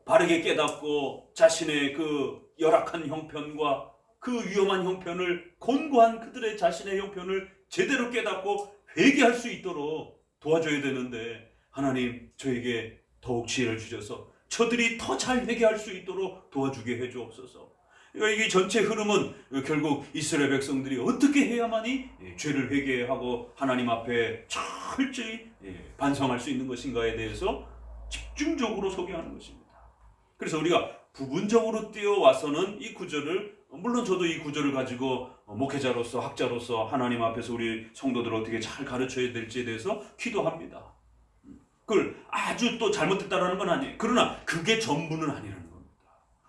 바르게 깨닫고 자신의 그 열악한 형편과 그 위험한 형편을, 곤고한 그들의 자신의 형편을 제대로 깨닫고 회개할 수 있도록 도와줘야 되는데, 하나님 저에게 더욱 지혜를 주셔서 저들이 더 잘 회개할 수 있도록 도와주게 해주옵소서. 이게 전체 흐름은 결국 이스라엘 백성들이 어떻게 해야만이 죄를 회개하고 하나님 앞에 철저히 반성할 수 있는 것인가에 대해서 집중적으로 소개하는 것입니다. 그래서 우리가 부분적으로 띄어와서는 이 구절을, 물론 저도 이 구절을 가지고 목회자로서 학자로서 하나님 앞에서 우리 성도들을 어떻게 잘 가르쳐야 될지에 대해서 기도합니다. 그걸 아주 또 잘못됐다라는 건 아니에요. 그러나 그게 전부는 아니라는 겁니다.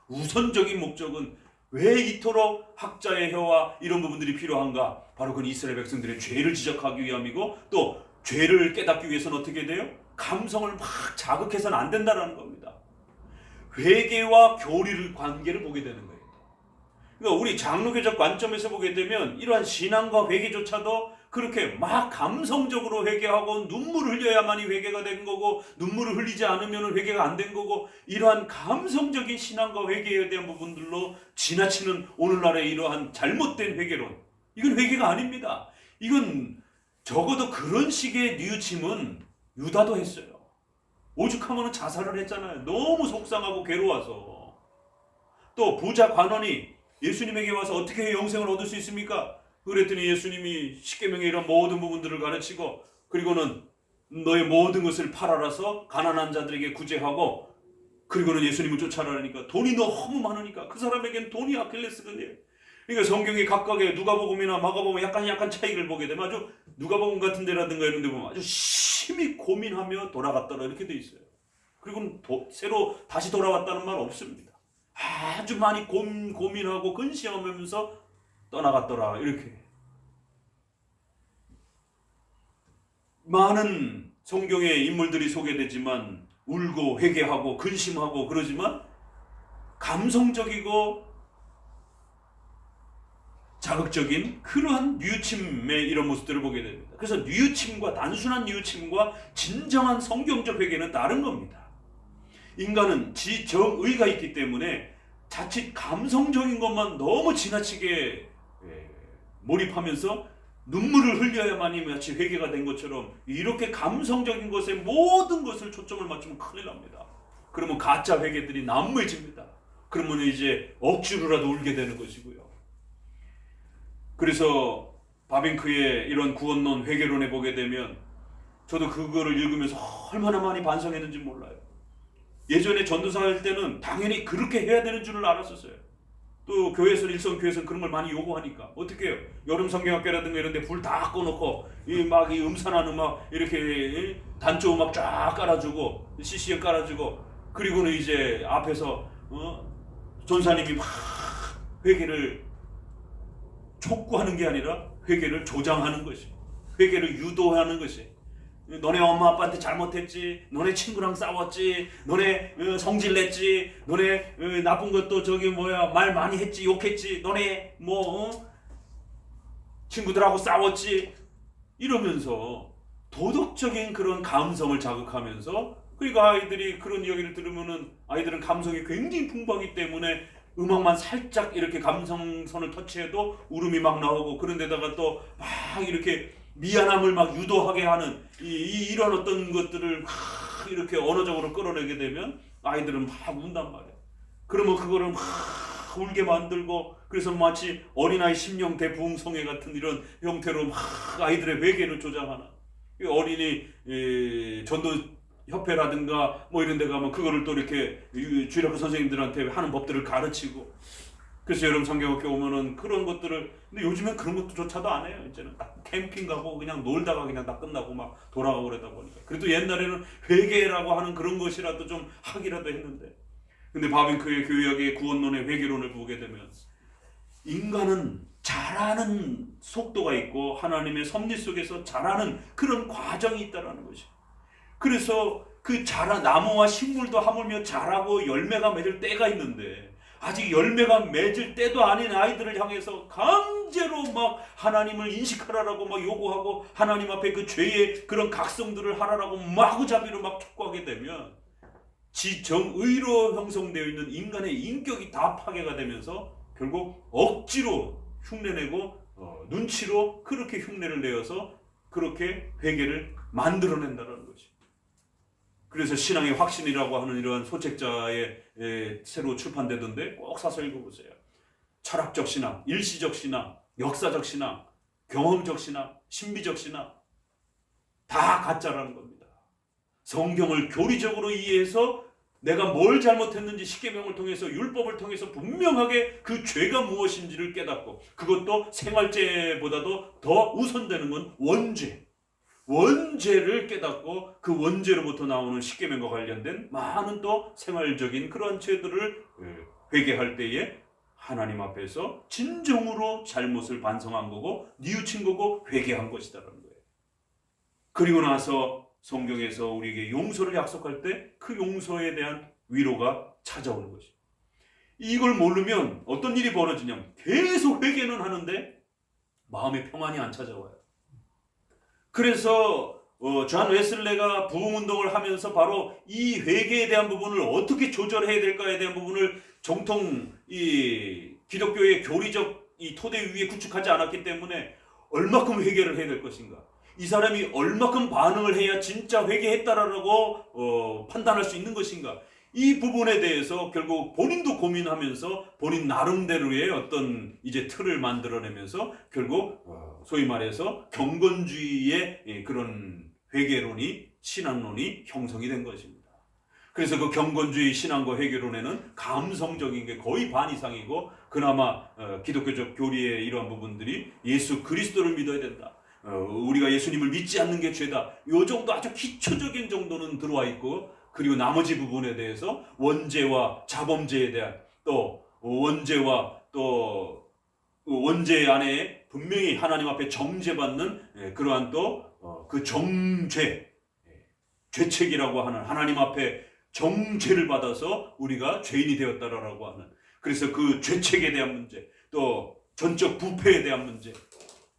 우선적인 목적은 왜 이토록 학자의 혀와 이런 부분들이 필요한가? 바로 그건 이스라엘 백성들의 죄를 지적하기 위함이고, 또 죄를 깨닫기 위해서는 어떻게 돼요? 감성을 막 자극해서는 안 된다는 겁니다. 회개와 교리를 관계를 보게 되는 거예요. 그러니까 우리 장로교적 관점에서 보게 되면 이러한 신앙과 회개조차도 그렇게 막 감성적으로 회개하고 눈물을 흘려야만이 회개가 된 거고, 눈물을 흘리지 않으면 회개가 안 된 거고, 이러한 감성적인 신앙과 회개에 대한 부분들로 지나치는 오늘날의 이러한 잘못된 회개론, 이건 회개가 아닙니다. 이건 적어도 그런 식의 뉘우침은 유다도 했어요. 오죽하면 자살을 했잖아요. 너무 속상하고 괴로워서. 또 부자 관원이 예수님에게 와서 어떻게 영생을 얻을 수 있습니까? 그랬더니 예수님이 십계명의 이런 모든 부분들을 가르치고, 그리고는 너의 모든 것을 팔아라서 가난한 자들에게 구제하고, 그리고는 예수님을 쫓아라니까 돈이 너무 많으니까 그 사람에겐 돈이 아킬레스건이에요. 그러니까 성경이 각각의 누가복음이나 마가복음 약간 차이를 보게 되면 아주 누가복음 같은 데라든가 이런 데 보면 아주 심히 고민하며 돌아갔더라 이렇게 돼 있어요. 그리고 새로 다시 돌아왔다는 말 없습니다. 아주 많이 고민하고 근심하면서 떠나갔더라 이렇게. 많은 성경의 인물들이 소개되지만 울고 회개하고 근심하고 그러지만 감성적이고 자극적인 그러한 뉘우침의 이런 모습들을 보게 됩니다. 그래서 뉘우침과 단순한 뉘우침과 진정한 성경적 회개는 다른 겁니다. 인간은 지정의가 있기 때문에 자칫 감성적인 것만 너무 지나치게 몰입하면서 눈물을 흘려야만이 마치 회개가 된 것처럼 이렇게 감성적인 것에 모든 것을 초점을 맞추면 큰일 납니다. 그러면 가짜 회개들이 난무해집니다. 그러면 이제 억지로라도 울게 되는 것이고요. 그래서 바빙크의 이런 구원론 회개론에 보게 되면 저도 그거를 읽으면서 얼마나 많이 반성했는지 몰라요. 예전에 전도사 할 때는 당연히 그렇게 해야 되는 줄을 알았었어요. 또 교회에서 일성교회에서 그런 걸 많이 요구하니까 어떻게 해요? 여름 성경학교라든가 이런 데 불 다 꺼놓고 이 음산한 음악 이렇게 단조 음악 쫙 깔아주고 CCM 깔아주고, 그리고는 이제 앞에서 전사님이 막 회개를 촉구하는 게 아니라 회개를 조장하는 것이, 회개를 유도하는 것이. 너네 엄마 아빠한테 잘못했지, 너네 친구랑 싸웠지, 너네 성질냈지, 너네 나쁜 것도 말 많이 했지, 욕했지, 너네 친구들하고 싸웠지, 이러면서 도덕적인 그런 감성을 자극하면서, 그러니까 아이들이 그런 이야기를 들으면은 아이들은 감성이 굉장히 풍부하기 때문에 음악만 살짝 이렇게 감성선을 터치해도 울음이 막 나오고, 그런데다가 또 막 이렇게 미안함을 막 유도하게 하는 이런 어떤 것들을 막 이렇게 언어적으로 끌어내게 되면 아이들은 막 운단 말이에요. 그러면 그거를 막 울게 만들고, 그래서 마치 어린아이 심령 대부흥성회 같은 이런 형태로 막 아이들의 회개를 조장하는, 어린이 전도 협회라든가 이런 데 가면 그거를 또 이렇게 주일학교 선생님들한테 하는 법들을 가르치고, 그래서 여러분 성경학교 오면은 그런 것들을, 근데 요즘엔 그런 것조차도 안 해요. 이제는 딱 캠핑 가고 그냥 놀다가 그냥 다 끝나고 막 돌아가고 그러다 보니까. 그래도 옛날에는 회개라고 하는 그런 것이라도 좀 하기라도 했는데, 근데 바빙크의 교역의 구원론의 회개론을 보게 되면 인간은 자라는 속도가 있고 하나님의 섭리 속에서 자라는 그런 과정이 있다라는 것이. 그래서 그 나무와 식물도 하물며 자라고 열매가 맺을 때가 있는데, 아직 열매가 맺을 때도 아닌 아이들을 향해서 강제로 막 하나님을 인식하라라고 막 요구하고, 하나님 앞에 그 죄의 그런 각성들을 하라라고 마구잡이로 막 촉구하게 되면 지정의로 형성되어 있는 인간의 인격이 다 파괴가 되면서 결국 억지로 흉내내고 눈치로 그렇게 흉내를 내어서 그렇게 회개를 만들어낸다는 거지. 그래서 신앙의 확신이라고 하는 이러한 소책자의 새로 출판되던데 꼭 사서 읽어보세요. 철학적 신앙, 일시적 신앙, 역사적 신앙, 경험적 신앙, 신비적 신앙, 다 가짜라는 겁니다. 성경을 교리적으로 이해해서 내가 뭘 잘못했는지 십계명을 통해서, 율법을 통해서 분명하게 그 죄가 무엇인지를 깨닫고, 그것도 생활죄보다도 더 우선되는 건 원죄를 깨닫고, 그 원죄로부터 나오는 십계명과 관련된 많은 또 생활적인 그러한 죄들을 회개할 때에 하나님 앞에서 진정으로 잘못을 반성한 거고 뉘우친 거고 회개한 것이다라는 거예요. 그리고 나서 성경에서 우리에게 용서를 약속할 때 그 용서에 대한 위로가 찾아오는 것이죠. 이걸 모르면 어떤 일이 벌어지냐면 계속 회개는 하는데 마음의 평안이 안 찾아와요. 그래서 존 웨슬레가 부흥운동을 하면서 바로 이 회개에 대한 부분을 어떻게 조절해야 될까에 대한 부분을 정통 이 기독교의 교리적 이 토대 위에 구축하지 않았기 때문에 얼마큼 회개를 해야 될 것인가, 이 사람이 얼마큼 반응을 해야 진짜 회개했다라고 판단할 수 있는 것인가, 이 부분에 대해서 결국 본인도 고민하면서 본인 나름대로의 어떤 이제 틀을 만들어내면서 결국 소위 말해서 경건주의의 그런 회개론이, 신앙론이 형성이 된 것입니다. 그래서 그 경건주의 신앙과 회개론에는 감성적인 게 거의 반 이상이고, 그나마 기독교적 교리의 이러한 부분들이 예수 그리스도를 믿어야 된다, 우리가 예수님을 믿지 않는 게 죄다, 요 정도 아주 기초적인 정도는 들어와 있고, 그리고 나머지 부분에 대해서 원죄와 자범죄에 대한, 또 원죄와 또 원죄 안에 분명히 하나님 앞에 정죄받는 그러한 또 그 정죄, 죄책이라고 하는, 하나님 앞에 정죄를 받아서 우리가 죄인이 되었다라고 하는, 그래서 그 죄책에 대한 문제, 또 전적 부패에 대한 문제,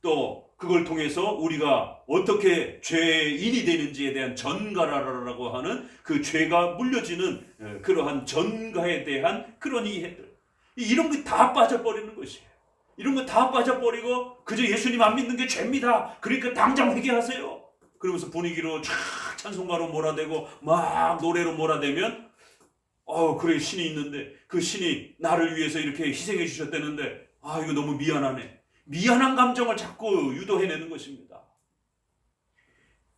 또 그걸 통해서 우리가 어떻게 죄인이 되는지에 대한 전가라라고 하는 그 죄가 물려지는 그러한 전가에 대한 그런 이해들, 이런 게 다 빠져버리는 것이에요. 이런 거 다 빠져버리고 그저 예수님 안 믿는 게 죄입니다, 그러니까 당장 회개하세요, 그러면서 분위기로 쫙 찬송가로 몰아대고 막 노래로 몰아대면 그래, 신이 있는데 그 신이 나를 위해서 이렇게 희생해 주셨다는데 이거 너무 미안하네, 미안한 감정을 자꾸 유도해내는 것입니다.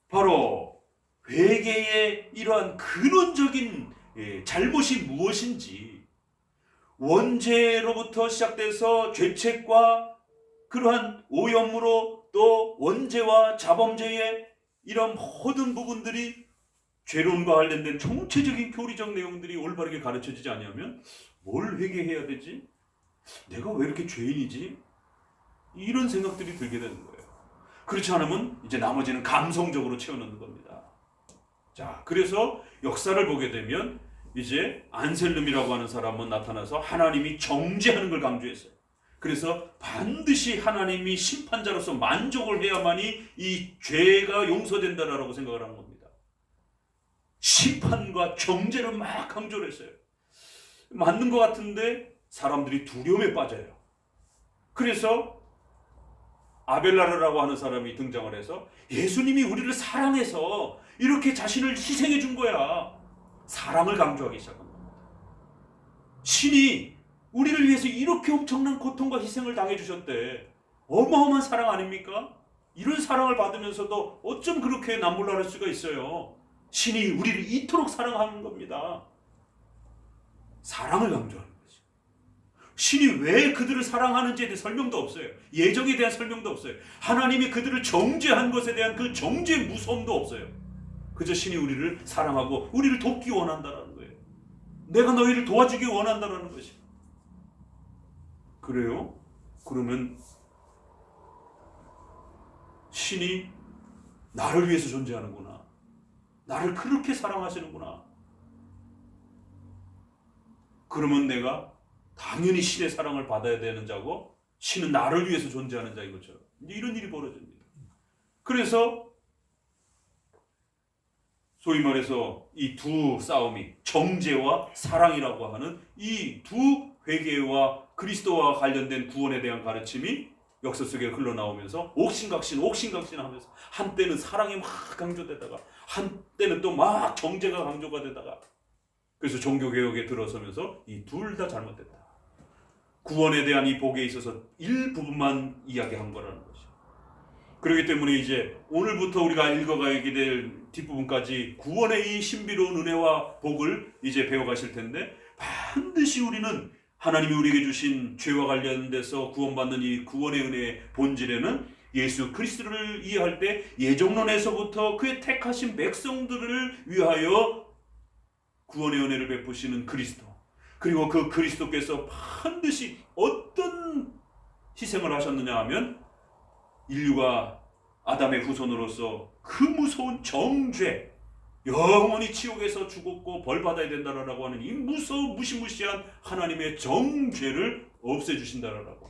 바로 회개의 이러한 근원적인 잘못이 무엇인지, 원죄로부터 시작돼서 죄책과 그러한 오염으로 또 원죄와 자범죄의 이런 모든 부분들이 죄론과 관련된 총체적인 교리적 내용들이 올바르게 가르쳐지지 않으면 뭘 회개해야 되지? 내가 왜 이렇게 죄인이지? 이런 생각들이 들게 되는 거예요. 그렇지 않으면 이제 나머지는 감성적으로 채워넣는 겁니다. 자, 그래서 역사를 보게 되면 이제 안셀름이라고 하는 사람은 나타나서 하나님이 정죄하는 걸 강조했어요. 그래서 반드시 하나님이 심판자로서 만족을 해야만이 이 죄가 용서된다라고 생각을 하는 겁니다. 심판과 정죄를 막 강조를 했어요. 맞는 것 같은데 사람들이 두려움에 빠져요. 그래서 아벨라르라고 하는 사람이 등장을 해서 예수님이 우리를 사랑해서 이렇게 자신을 희생해 준 거야, 사랑을 강조하기 시작한 겁니다. 신이 우리를 위해서 이렇게 엄청난 고통과 희생을 당해주셨대. 어마어마한 사랑 아닙니까? 이런 사랑을 받으면서도 어쩜 그렇게 남몰랄할 수가 있어요. 신이 우리를 이토록 사랑하는 겁니다. 사랑을 강조하는 거죠. 신이 왜 그들을 사랑하는지에 대해 설명도 없어요. 예정에 대한 설명도 없어요. 하나님이 그들을 정죄한 것에 대한 그 정죄의 무서움도 없어요. 그저 신이 우리를 사랑하고 우리를 돕기 원한다는 거예요. 내가 너희를 도와주기 원한다는 것이에요. 그래요? 그러면 신이 나를 위해서 존재하는구나, 나를 그렇게 사랑하시는구나, 그러면 내가 당연히 신의 사랑을 받아야 되는 자고 신은 나를 위해서 존재하는 자인 것처럼 이런 일이 벌어집니다. 그래서 소위 말해서 이 두 싸움이, 정죄와 사랑이라고 하는 이 두 회개와 그리스도와 관련된 구원에 대한 가르침이 역사 속에 흘러나오면서 옥신각신 하면서 한때는 사랑이 막 강조되다가 한때는 또 막 정죄가 강조가 되다가, 그래서 종교개혁에 들어서면서 이 둘 다 잘못됐다, 구원에 대한 이 복에 있어서 일부분만 이야기한 거라는 것이죠. 그렇기 때문에 이제 오늘부터 우리가 읽어가게 될 뒷부분까지 구원의 이 신비로운 은혜와 복을 이제 배워가실 텐데, 반드시 우리는 하나님이 우리에게 주신 죄와 관련돼서 구원받는 이 구원의 은혜의 본질에는 예수 그리스도를 이해할 때 예정론에서부터 그의 택하신 백성들을 위하여 구원의 은혜를 베푸시는 그리스도, 그리고 그 그리스도께서 반드시 어떤 희생을 하셨느냐 하면 인류가 아담의 후손으로서 그 무서운 정죄, 영원히 지옥에서 죽었고 벌받아야 된다라고 하는 이 무시무시한 하나님의 정죄를 없애주신다라고.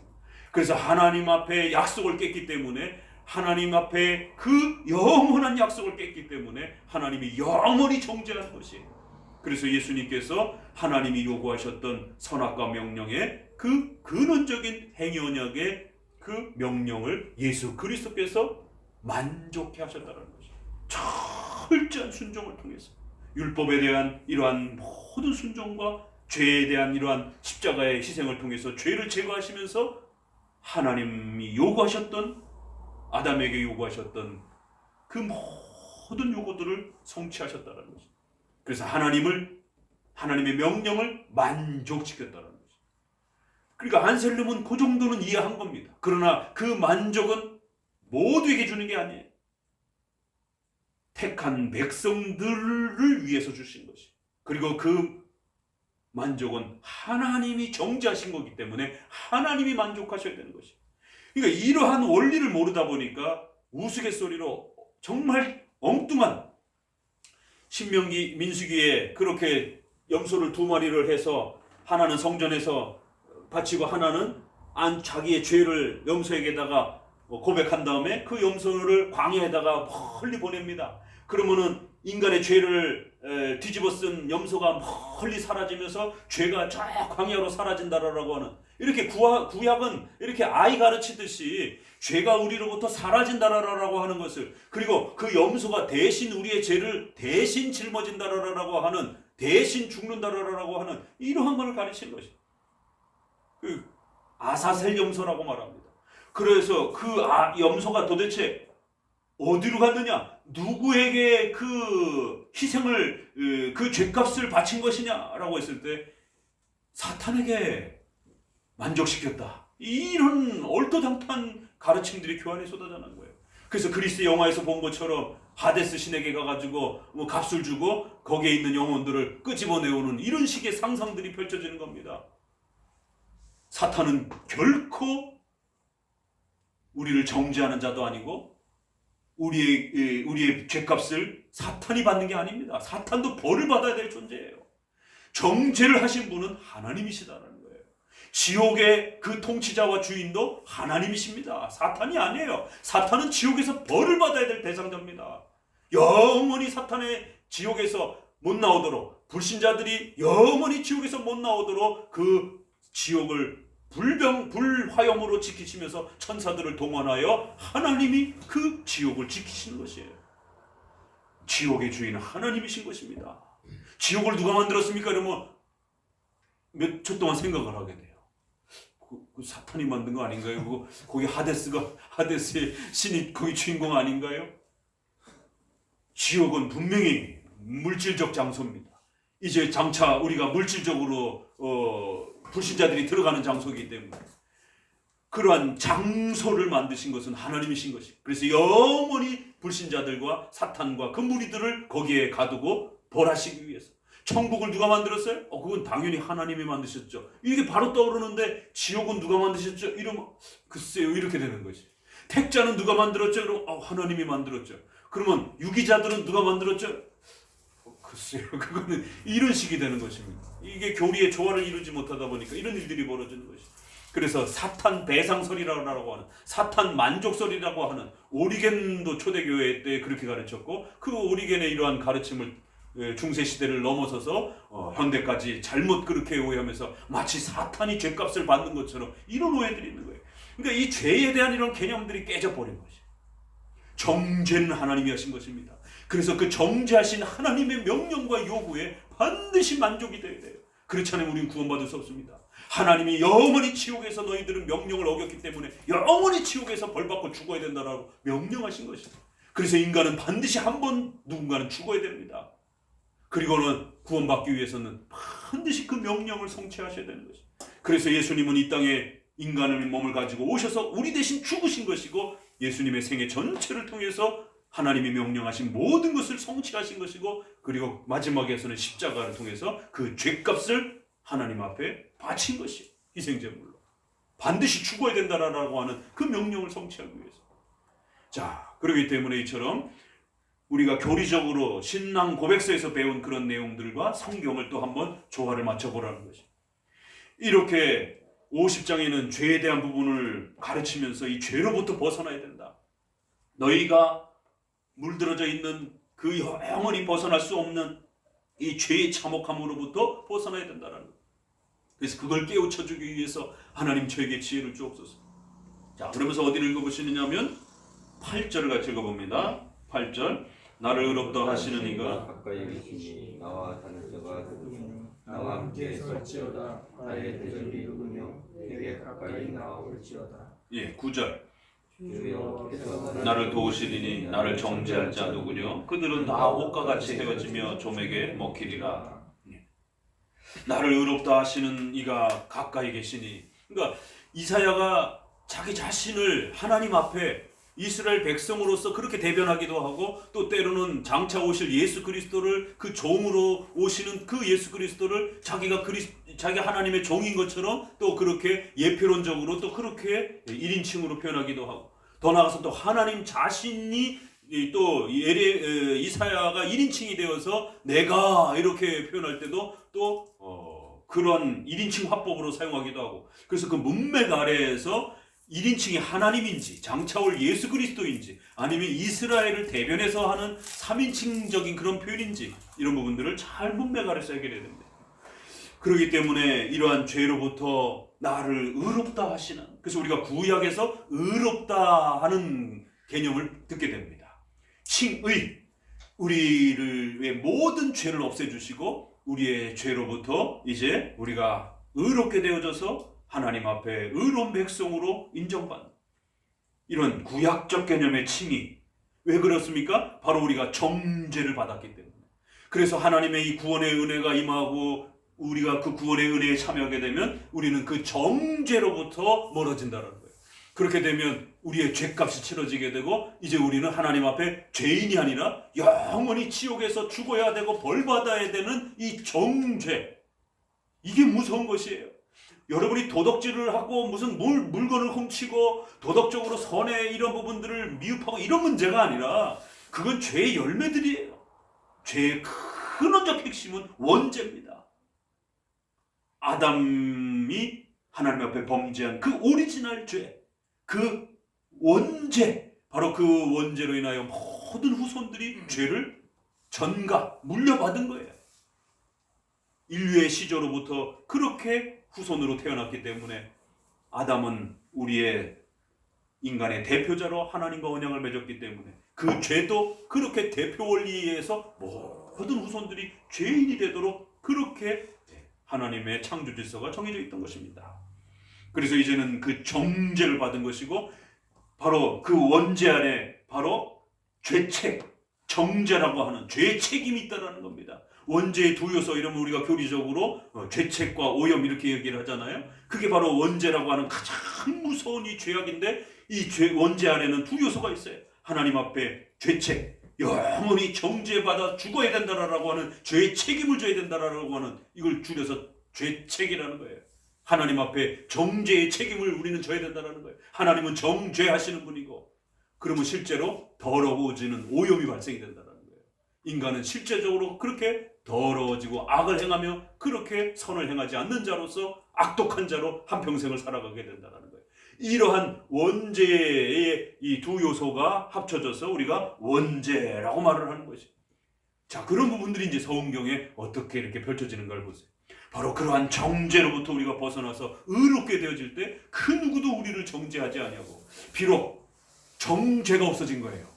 그래서 하나님 앞에 약속을 깼기 때문에, 하나님 앞에 그 영원한 약속을 깼기 때문에 하나님이 영원히 정죄한 것이에요. 그래서 예수님께서 하나님이 요구하셨던 선악과 명령의 그 근원적인 행위 언약의 그 명령을 예수 그리스도께서 만족해 하셨다는 것이죠. 철저한 순종을 통해서 율법에 대한 이러한 모든 순종과 죄에 대한 이러한 십자가의 희생을 통해서 죄를 제거하시면서 하나님이 요구하셨던, 아담에게 요구하셨던 그 모든 요구들을 성취하셨다는 것이죠. 그래서 하나님의 명령을 만족시켰다는 것이죠. 그러니까 안셀름은 그 정도는 이해한 겁니다. 그러나 그 만족은 모두에게 주는 게 아니에요. 택한 백성들을 위해서 주신 것이. 그리고 그 만족은 하나님이 정죄하신 거기 때문에 하나님이 만족하셔야 되는 것이. 그러니까 이러한 원리를 모르다 보니까 우스갯소리로 정말 엉뚱한, 신명기 민수기에 그렇게 염소를 2마리를 해서 하나는 성전에서 바치고 하나는 자기의 죄를 염소에게다가 고백한 다음에 그 염소를 광야에다가 멀리 보냅니다. 그러면은 인간의 죄를 뒤집어 쓴 염소가 멀리 사라지면서 죄가 저 광야로 사라진다라고 하는, 이렇게 구약은 이렇게 아이 가르치듯이 죄가 우리로부터 사라진다라고 하는 것을, 그리고 그 염소가 대신 우리의 죄를 대신 짊어진다라고 하는, 대신 죽는다라고 하는 이러한 것을 가르치는 것이 그 아사셀 염소라고 말합니다. 그래서 그 염소가 도대체 어디로 갔느냐, 누구에게 그 희생을, 그 죄값을 바친 것이냐라고 했을 때 사탄에게 만족시켰다. 이런 얼토당토한 가르침들이 교환에 쏟아져나는 거예요. 그래서 그리스 영화에서 본 것처럼 하데스 신에게 가가지고 값을 주고 거기에 있는 영혼들을 끄집어내오는 이런 식의 상상들이 펼쳐지는 겁니다. 사탄은 결코 우리를 정죄하는 자도 아니고 우리의 죄값을 사탄이 받는 게 아닙니다. 사탄도 벌을 받아야 될 존재예요. 정죄를 하신 분은 하나님이시다라는 거예요. 지옥의 그 통치자와 주인도 하나님이십니다. 사탄이 아니에요. 사탄은 지옥에서 벌을 받아야 될 대상자입니다. 영원히 사탄의 지옥에서 못 나오도록, 불신자들이 영원히 지옥에서 못 나오도록 그 지옥을 불화염으로 지키시면서 천사들을 동원하여 하나님이 그 지옥을 지키시는 것이에요. 지옥의 주인은 하나님이신 것입니다. 지옥을 누가 만들었습니까? 이러면 몇 초 동안 생각을 하게 돼요. 그 사탄이 만든 거 아닌가요? 거기 하데스의 신이 거기 주인공 아닌가요? 지옥은 분명히 물질적 장소입니다. 이제 장차 우리가 물질적으로 불신자들이 들어가는 장소이기 때문에 그러한 장소를 만드신 것은 하나님이신 것이. 그래서 영원히 불신자들과 사탄과 그 무리들을 거기에 가두고 벌하시기 위해서. 천국을 누가 만들었어요? 그건 당연히 하나님이 만드셨죠. 이게 바로 떠오르는데 지옥은 누가 만드셨죠? 이러면 글쎄요, 이렇게 되는 것이. 택자는 누가 만들었죠? 그럼 하나님이 만들었죠. 그러면 유기자들은 누가 만들었죠? 글쎄요, 그거는 이런 식이 되는 것입니다. 이게 교리의 조화를 이루지 못하다 보니까 이런 일들이 벌어지는 것이. 그래서 사탄 배상설이라고 하는, 사탄 만족설이라고 하는, 오리겐도 초대교회 때 그렇게 가르쳤고, 그 오리겐의 이러한 가르침을 중세 시대를 넘어서서 현대까지 잘못 그렇게 오해하면서 마치 사탄이 죄값을 받는 것처럼 이런 오해들이 있는 거예요. 그러니까 이 죄에 대한 이런 개념들이 깨져버린 것이. 정죄는 하나님이 하신 것입니다. 그래서 그 정죄하신 하나님의 명령과 요구에 반드시 만족이 되어야 돼요. 그렇지 않으면 우리는 구원받을 수 없습니다. 하나님이 영원히 지옥에서 너희들은 명령을 어겼기 때문에 영원히 지옥에서 벌받고 죽어야 된다라고 명령하신 것입니다. 그래서 인간은 반드시 한 번 누군가는 죽어야 됩니다. 그리고는 구원받기 위해서는 반드시 그 명령을 성취하셔야 되는 것입니다. 그래서 예수님은 이 땅에 인간의 몸을 가지고 오셔서 우리 대신 죽으신 것이고, 예수님의 생애 전체를 통해서 하나님이 명령하신 모든 것을 성취하신 것이고, 그리고 마지막에서는 십자가를 통해서 그 죄값을 하나님 앞에 바친 것이에요. 희생제물로. 반드시 죽어야 된다라고 하는 그 명령을 성취하기 위해서. 자, 그렇기 때문에 이처럼 우리가 교리적으로 신앙 고백서에서 배운 그런 내용들과 성경을 또 한번 조화를 맞춰보라는 것이죠. 이렇게 50장에는 죄에 대한 부분을 가르치면서 이 죄로부터 벗어나야 된다. 너희가 물들어져 있는 그 영원히 벗어날 수 없는 이 죄의 참혹함으로부터 벗어나야 된다는 것. 그래서 그걸 깨우쳐주기 위해서 하나님 저에게 지혜를 주옵소서. 자, 그러면서 어디를 읽어보시느냐면 8절을 같이 읽어봅니다. 8절. 나를 의롭다 하시는 이가 가까이 계시니 나와 사는 자가 누구며 나와 함께 설지어다. 나의 대적이 누구며 내게 가까이 나올지어다. 예, 9절. 주여 나를 도우시리니 나를 정죄할 자 누구뇨? 그들은 다 옷과 같이 헤어지며 좀에게 먹히리라. 나를 의롭다 하시는 이가 가까이 계시니, 그러니까 이사야가 자기 자신을 하나님 앞에 이스라엘 백성으로서 그렇게 대변하기도 하고, 또 때로는 장차 오실 예수 그리스도를 그 종으로 오시는 그 예수 그리스도를 자기가 하나님의 종인 것처럼 또 그렇게 예표론적으로 또 그렇게 1인칭으로 표현하기도 하고, 더 나아가서 또 하나님 자신이 또 이사야가 1인칭이 되어서 내가 이렇게 표현할 때도 또 그런 1인칭 화법으로 사용하기도 하고, 그래서 그 문맥 아래에서 1인칭이 하나님인지 장차 올 예수 그리스도인지 아니면 이스라엘을 대변해서 하는 3인칭적인 그런 표현인지 이런 부분들을 잘 문맥 아래서 해결해야 됩니다. 그렇기 때문에 이러한 죄로부터 나를 의롭다 하시는, 그래서 우리가 구약에서 의롭다 하는 개념을 듣게 됩니다. 칭의, 우리의 모든 죄를 없애주시고 우리의 죄로부터 이제 우리가 의롭게 되어져서 하나님 앞에 의로운 백성으로 인정받는 이런 구약적 개념의 칭의. 왜 그렇습니까? 바로 우리가 정죄를 받았기 때문에. 그래서 하나님의 이 구원의 은혜가 임하고 우리가 그 구원의 은혜에 참여하게 되면 우리는 그 정죄로부터 멀어진다는 거예요. 그렇게 되면 우리의 죄값이 치러지게 되고 이제 우리는 하나님 앞에 죄인이 아니라 영원히 지옥에서 죽어야 되고 벌받아야 되는 이 정죄. 이게 무서운 것이에요. 여러분이 도덕질을 하고 무슨 물건을 훔치고 도덕적으로 선의 이런 부분들을 미흡하고 이런 문제가 아니라 그건 죄의 열매들이에요. 죄의 근원적 핵심은 원죄입니다. 아담이 하나님 앞에 범죄한 그 오리지널 죄, 그 원죄, 바로 그 원죄로 인하여 모든 후손들이 죄를 전가, 물려받은 거예요. 인류의 시조로부터 그렇게 후손으로 태어났기 때문에 아담은 우리의 인간의 대표자로 하나님과 언약을 맺었기 때문에 그 죄도 그렇게 대표 원리에서 모든 후손들이 죄인이 되도록 그렇게 하나님의 창조 질서가 정해져 있던 것입니다. 그래서 이제는 그 정죄를 받은 것이고 바로 그 원죄 안에 바로 죄책, 정죄라고 하는 죄의 책임이 있다는 겁니다. 원죄의 두 요소, 이러면 우리가 교리적으로 죄책과 오염 이렇게 얘기를 하잖아요. 그게 바로 원죄라고 하는 가장 무서운 이 죄악인데 이 원죄 안에는 두 요소가 있어요. 하나님 앞에 죄책, 영원히 정죄받아 죽어야 된다라고 하는 죄의 책임을 져야 된다라고 하는, 이걸 줄여서 죄책이라는 거예요. 하나님 앞에 정죄의 책임을 우리는 져야 된다는 거예요. 하나님은 정죄하시는 분이고, 그러면 실제로 더러워지는 오염이 발생이 된다는 거예요. 인간은 실제적으로 그렇게 더러워지고 악을 행하며 그렇게 선을 행하지 않는 자로서 악독한 자로 한평생을 살아가게 된다는 거예요. 이러한 원죄의 이 두 요소가 합쳐져서 우리가 원죄라고 말을 하는 것이죠. 자, 그런 부분들이 이제 성경에 어떻게 이렇게 펼쳐지는가를 보세요. 바로 그러한 정죄로부터 우리가 벗어나서 의롭게 되어질 때 그 누구도 우리를 정죄하지 아니하고, 비록 정죄가 없어진 거예요.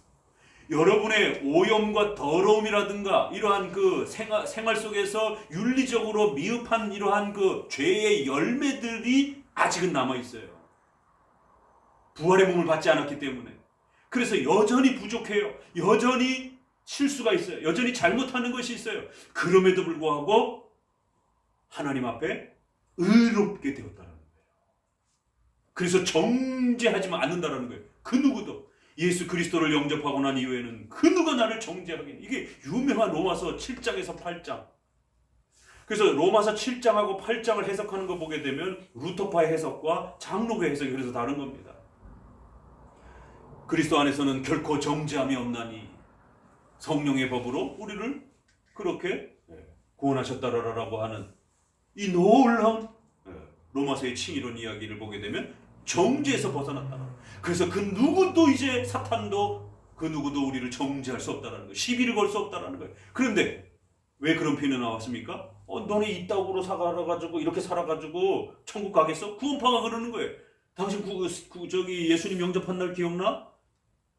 여러분의 오염과 더러움이라든가 이러한 그 생활 속에서 윤리적으로 미흡한 이러한 그 죄의 열매들이 아직은 남아있어요. 부활의 몸을 받지 않았기 때문에. 그래서 여전히 부족해요. 여전히 실수가 있어요. 여전히 잘못하는 것이 있어요. 그럼에도 불구하고 하나님 앞에 의롭게 되었다는 거예요. 그래서 정죄하지만 않는다는 거예요. 그 누구도. 예수 그리스도를 영접하고 난 이후에는 그 누가 나를 정죄하겠니? 이게 유명한 로마서 7장에서 8장. 그래서 로마서 7장하고 8장을 해석하는 거 보게 되면 루터파의 해석과 장로교의 해석이 그래서 다른 겁니다. 그리스도 안에서는 결코 정죄함이 없나니 성령의 법으로 우리를 그렇게 구원하셨다라고 하는 이 놀라운 로마서의 칭의론 이야기를 보게 되면 정죄에서 벗어났다. 그래서 그 누구도 이제 사탄도 그 누구도 우리를 정죄할 수 없다는 거예요. 시비를 걸 수 없다는 거예요. 그런데 왜 그런 표현이 나왔습니까? 너네 이따구로 살아가지고 이렇게 살아가지고 천국 가겠어? 구원파가 그러는 거예요. 당신 저기 예수님 영접한 날 기억나?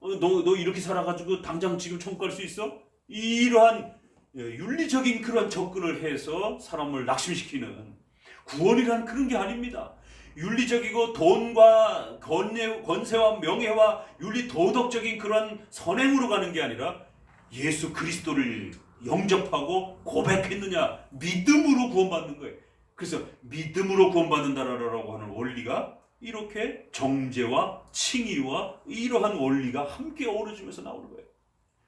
너 이렇게 살아가지고 당장 지금 천국 갈 수 있어? 이러한 윤리적인 그런 접근을 해서 사람을 낙심시키는 구원이란 그런 게 아닙니다. 윤리적이고 돈과 권세와 명예와 윤리 도덕적인 그런 선행으로 가는 게 아니라 예수 그리스도를 영접하고 고백했느냐 믿음으로 구원받는 거예요. 그래서 믿음으로 구원받는다라고 하는 원리가 이렇게 정죄와 칭의와 이러한 원리가 함께 어우러지면서 나오는 거예요.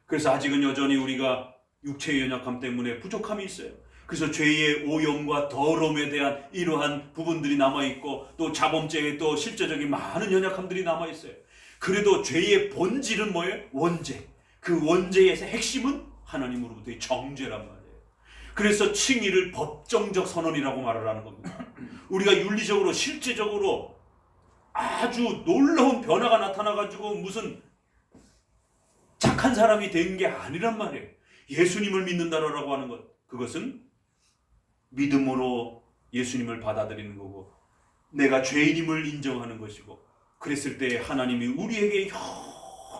그래서 아직은 여전히 우리가 육체의 연약함 때문에 부족함이 있어요. 그래서 죄의 오염과 더러움에 대한 이러한 부분들이 남아있고 또 자범죄의 또 실제적인 많은 연약함들이 남아있어요. 그래도 죄의 본질은 뭐예요? 원죄. 그 원죄의 핵심은 하나님으로부터의 정죄란 말이에요. 그래서 칭의를 법정적 선언이라고 말을 하는 겁니다. 우리가 윤리적으로 실제적으로 아주 놀라운 변화가 나타나가지고 무슨 착한 사람이 된 게 아니란 말이에요. 예수님을 믿는다라고 하는 것, 그것은 믿음으로 예수님을 받아들이는 거고 내가 죄인임을 인정하는 것이고 그랬을 때 하나님이 우리에게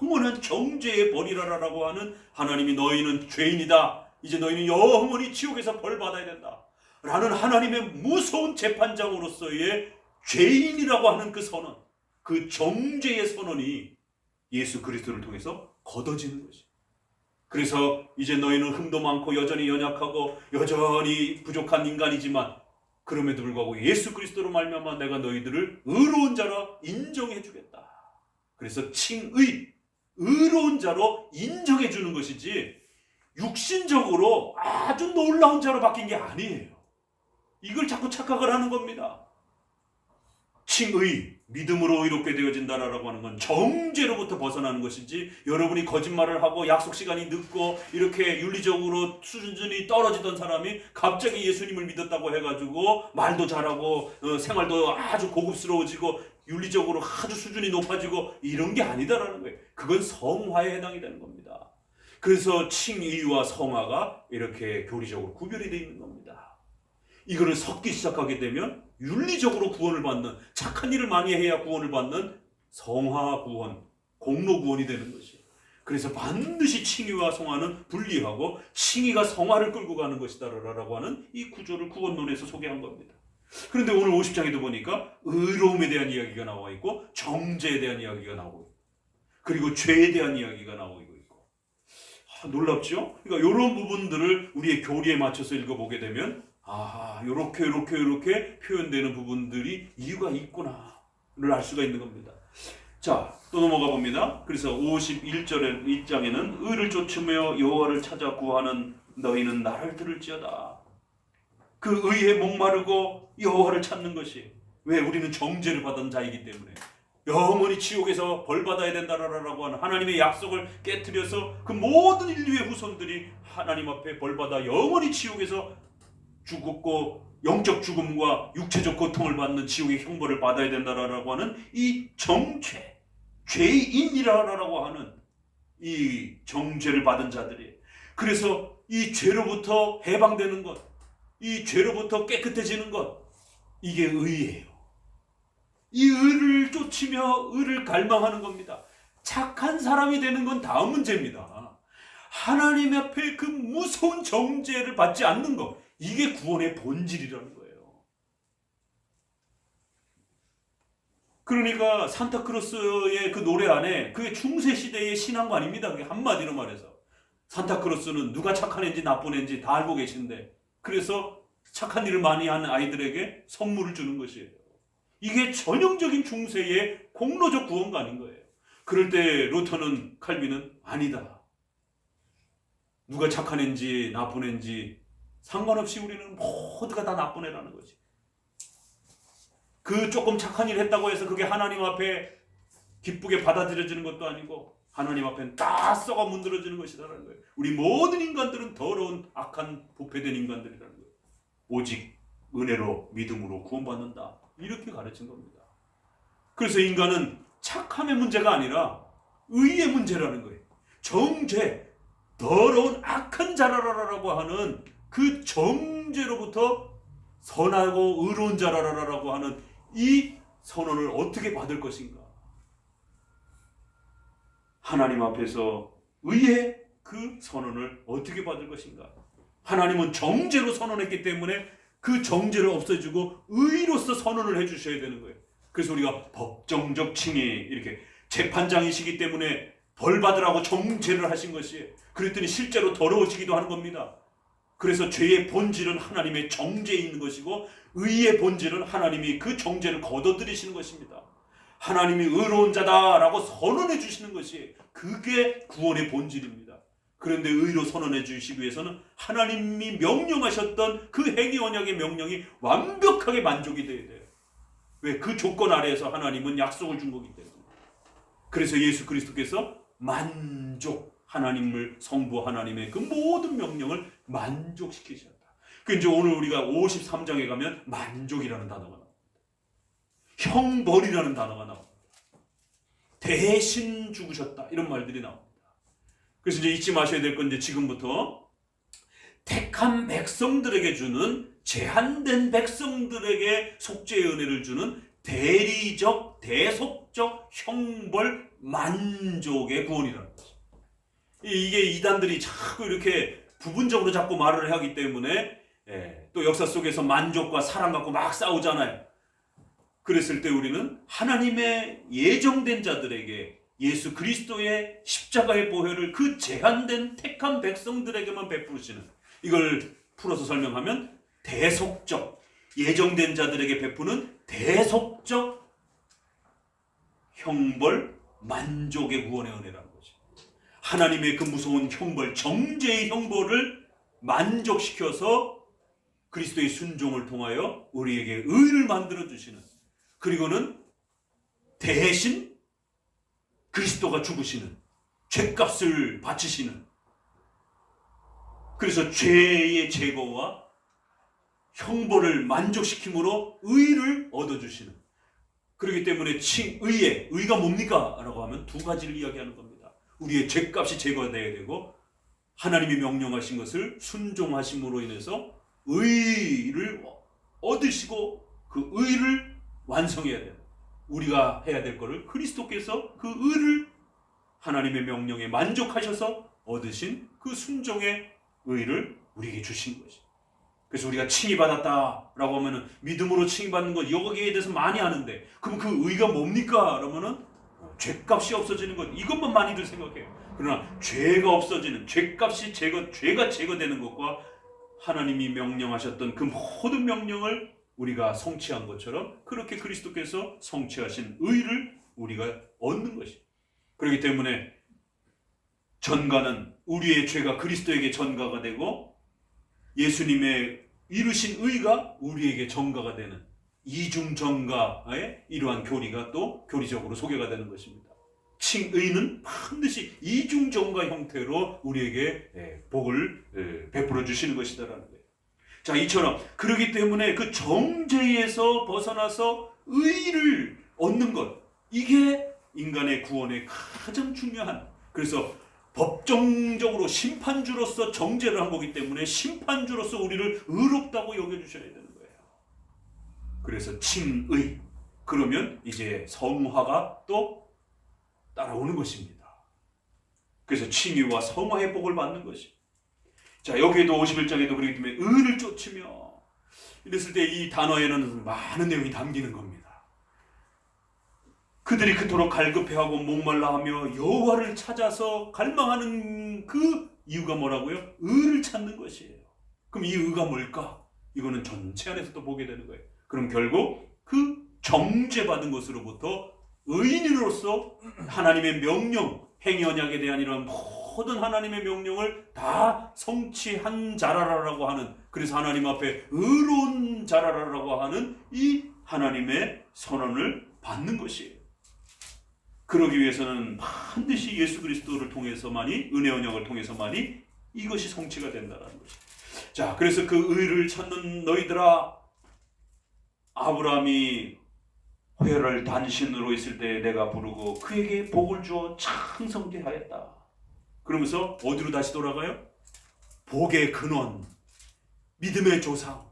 영원한 정죄의 벌이라라고 하는 하나님이 너희는 죄인이다. 이제 너희는 영원히 지옥에서 벌 받아야 된다. 라는 하나님의 무서운 재판장으로서의 죄인이라고 하는 그 선언, 그 정죄의 선언이 예수 그리스도를 통해서 거둬지는 것이. 그래서 이제 너희는 흠도 많고 여전히 연약하고 여전히 부족한 인간이지만 그럼에도 불구하고 예수 그리스도로 말미암아 내가 너희들을 의로운 자로 인정해 주겠다. 그래서 칭의, 의로운 자로 인정해 주는 것이지 육신적으로 아주 놀라운 자로 바뀐 게 아니에요. 이걸 자꾸 착각을 하는 겁니다. 칭의, 믿음으로 의롭게 되어진다라고 하는 건 정죄로부터 벗어나는 것이지 여러분이 거짓말을 하고 약속 시간이 늦고 이렇게 윤리적으로 수준이 떨어지던 사람이 갑자기 예수님을 믿었다고 해가지고 말도 잘하고 생활도 아주 고급스러워지고 윤리적으로 아주 수준이 높아지고 이런 게 아니다라는 거예요. 그건 성화에 해당이 되는 겁니다. 그래서 칭의와 성화가 이렇게 교리적으로 구별이 되어 있는 겁니다. 이거를 섞기 시작하게 되면 윤리적으로 구원을 받는, 착한 일을 많이 해야 구원을 받는 성화 구원, 공로 구원이 되는 것이. 그래서 반드시 칭의와 성화는 분리하고 칭의가 성화를 끌고 가는 것이다라고 하는 이 구조를 구원론에서 소개한 겁니다. 그런데 오늘 50장에도 보니까 의로움에 대한 이야기가 나와 있고 정죄에 대한 이야기가 나오고 있고 그리고 죄에 대한 이야기가 나오고 있고 놀랍죠? 그러니까 이런 부분들을 우리의 교리에 맞춰서 읽어보게 되면 이렇게 표현되는 부분들이 이유가 있구나를 알 수가 있는 겁니다. 자, 또 넘어가 봅니다. 그래서 51절의 1장에는 의를 쫓으며 여호와를 찾아 구하는 너희는 나를 들을지어다. 그 의에 목마르고 여호와를 찾는 것이 왜 우리는 정죄를 받은 자이기 때문에 영원히 지옥에서 벌받아야 된다라고 하는 하나님의 약속을 깨트려서 그 모든 인류의 후손들이 하나님 앞에 벌받아 영원히 지옥에서 죽었고 영적 죽음과 육체적 고통을 받는 지옥의 형벌을 받아야 된다라고 하는 이 정죄, 죄인이라고 하는 이 정죄를 받은 자들이 그래서 이 죄로부터 해방되는 것, 이 죄로부터 깨끗해지는 것, 이게 의예요. 이 의를 쫓으며 의를 갈망하는 겁니다. 착한 사람이 되는 건 다음 문제입니다. 하나님 앞에 그 무서운 정죄를 받지 않는 것, 이게 구원의 본질이라는 거예요. 그러니까 산타크로스의 그 노래 안에 그게 중세시대의 신앙관입니다. 그게 한마디로 말해서 산타크로스는 누가 착한 애인지 나쁜 애인지 다 알고 계신데 그래서 착한 일을 많이 하는 아이들에게 선물을 주는 것이에요. 이게 전형적인 중세의 공로적 구원관인 거예요. 그럴 때 루터는 칼빈은 아니다. 누가 착한 애인지 나쁜 애인지 상관없이 우리는 모두가 다 나쁜 애라는 거지. 그 조금 착한 일 했다고 해서 그게 하나님 앞에 기쁘게 받아들여지는 것도 아니고 하나님 앞엔 다 썩어 문드러지는 것이라는 거예요. 우리 모든 인간들은 더러운 악한 부패된 인간들이라는 거예요. 오직 은혜로 믿음으로 구원받는다. 이렇게 가르친 겁니다. 그래서 인간은 착함의 문제가 아니라 의의 문제라는 거예요. 정죄, 더러운 악한 자라라라고 하는 그 정죄로부터 선하고 의로운 자라라라고 하는 이 선언을 어떻게 받을 것인가? 하나님 앞에서 의의 그 선언을 어떻게 받을 것인가? 하나님은 정죄로 선언했기 때문에 그 정죄를 없애주고 의로서 선언을 해주셔야 되는 거예요. 그래서 우리가 법정적 칭의, 이렇게 재판장이시기 때문에 벌 받으라고 정죄를 하신 것이에요. 그랬더니 실제로 더러워지기도 하는 겁니다. 그래서 죄의 본질은 하나님의 정죄에 있는 것이고 의의 본질은 하나님이 그 정죄를 걷어들이시는 것입니다. 하나님이 의로운 자다라고 선언해 주시는 것이 그게 구원의 본질입니다. 그런데 의로 선언해 주시기 위해서는 하나님이 명령하셨던 그 행위 언약의 명령이 완벽하게 만족이 돼야 돼요. 왜? 그 조건 아래에서 하나님은 약속을 준 거기 때문에. 그래서 예수 그리스도께서 만족, 하나님을 성부 하나님의 그 모든 명령을 만족시키셨다. 그 이제 오늘 우리가 53장에 가면 만족이라는 단어가 나옵니다. 형벌이라는 단어가 나옵니다. 대신 죽으셨다. 이런 말들이 나옵니다. 그래서 이제 잊지 마셔야 될 건 이제 지금부터 택한 백성들에게 주는, 제한된 백성들에게 속죄의 은혜를 주는 대리적, 대속적 형벌 만족의 구원이라는 거죠. 이게 이단들이 자꾸 이렇게 부분적으로 자꾸 말을 하기 때문에 또 역사 속에서 만족과 사랑 갖고 막 싸우잖아요. 그랬을 때 우리는 하나님의 예정된 자들에게 예수 그리스도의 십자가의 보혈을 그 제한된 택한 백성들에게만 베푸시는, 이걸 풀어서 설명하면 대속적, 예정된 자들에게 베푸는 대속적 형벌 만족의 구원의 은혜라는 거죠. 하나님의 그 무서운 형벌, 정죄의 형벌을 만족시켜서 그리스도의 순종을 통하여 우리에게 의를 만들어 주시는, 그리고는 대신 그리스도가 죽으시는, 죄값을 바치시는, 그래서 죄의 제거와 형벌을 만족시킴으로 의를 얻어주시는, 그렇기 때문에 의가 뭡니까? 라고 하면 두 가지를 이야기하는 겁니다. 우리의 죄값이 제거되어야 되고 하나님이 명령하신 것을 순종하심으로 인해서 의를 얻으시고 그 의를 완성해야 돼요. 우리가 해야 될 것을 그리스도께서 그 의를 하나님의 명령에 만족하셔서 얻으신 그 순종의 의를 우리에게 주신 것이죠. 그래서 우리가 칭의받았다라고 하면은 믿음으로 칭의받는 것, 여기에 대해서 많이 아는데, 그럼 그 의가 뭡니까? 그러면은 죄값이 없어지는 것, 이것만 많이들 생각해요. 그러나 죄가 없어지는, 죄값이 죄가 제거되는 것과 하나님이 명령하셨던 그 모든 명령을 우리가 성취한 것처럼 그렇게 그리스도께서 성취하신 의를 우리가 얻는 것이죠. 그렇기 때문에 전가는 우리의 죄가 그리스도에게 전가가 되고 예수님의 이루신 의가 우리에게 전가가 되는 이중 전가의 이러한 교리가 또 교리적으로 소개가 되는 것입니다. 칭의는 반드시 이중 전가 형태로 우리에게 복을 베풀어 주시는 것이다라는 거예요. 자, 이처럼 그렇기 때문에 그 정죄에서 벗어나서 의를 얻는 것, 이게 인간의 구원의 가장 중요한, 그래서 법정적으로 심판주로서 정죄를 한 거기 때문에 심판주로서 우리를 의롭다고 여겨주셔야 되는 거예요. 그래서 칭의, 그러면 이제 성화가 또 따라오는 것입니다. 그래서 칭의와 성화의 복을 받는 것이. 자, 여기에도 51장에도 그렇기 때문에 의를 쫓으며, 이랬을 때 이 단어에는 많은 내용이 담기는 겁니다. 그들이 그토록 갈급해하고 목말라하며 여호와를 찾아서 갈망하는 그 이유가 뭐라고요? 의를 찾는 것이에요. 그럼 이 의가 뭘까? 이거는 전체 안에서 또 보게 되는 거예요. 그럼 결국 그 정죄받은 것으로부터 의인으로서 하나님의 명령, 행위 언약에 대한 이런 모든 하나님의 명령을 다 성취한 자라라라고 하는, 그래서 하나님 앞에 의로운 자라라라고 하는 이 하나님의 선언을 받는 것이에요. 그러기 위해서는 반드시 예수 그리스도를 통해서만이, 은혜 언약을 통해서만이 이것이 성취가 된다는 것이에요. 자, 그래서 그 의를 찾는 너희들아, 아브라함이 회를 단신으로 있을 때 내가 부르고 그에게 복을 주어 창성케 하였다. 그러면서 어디로 다시 돌아가요? 복의 근원, 믿음의 조상,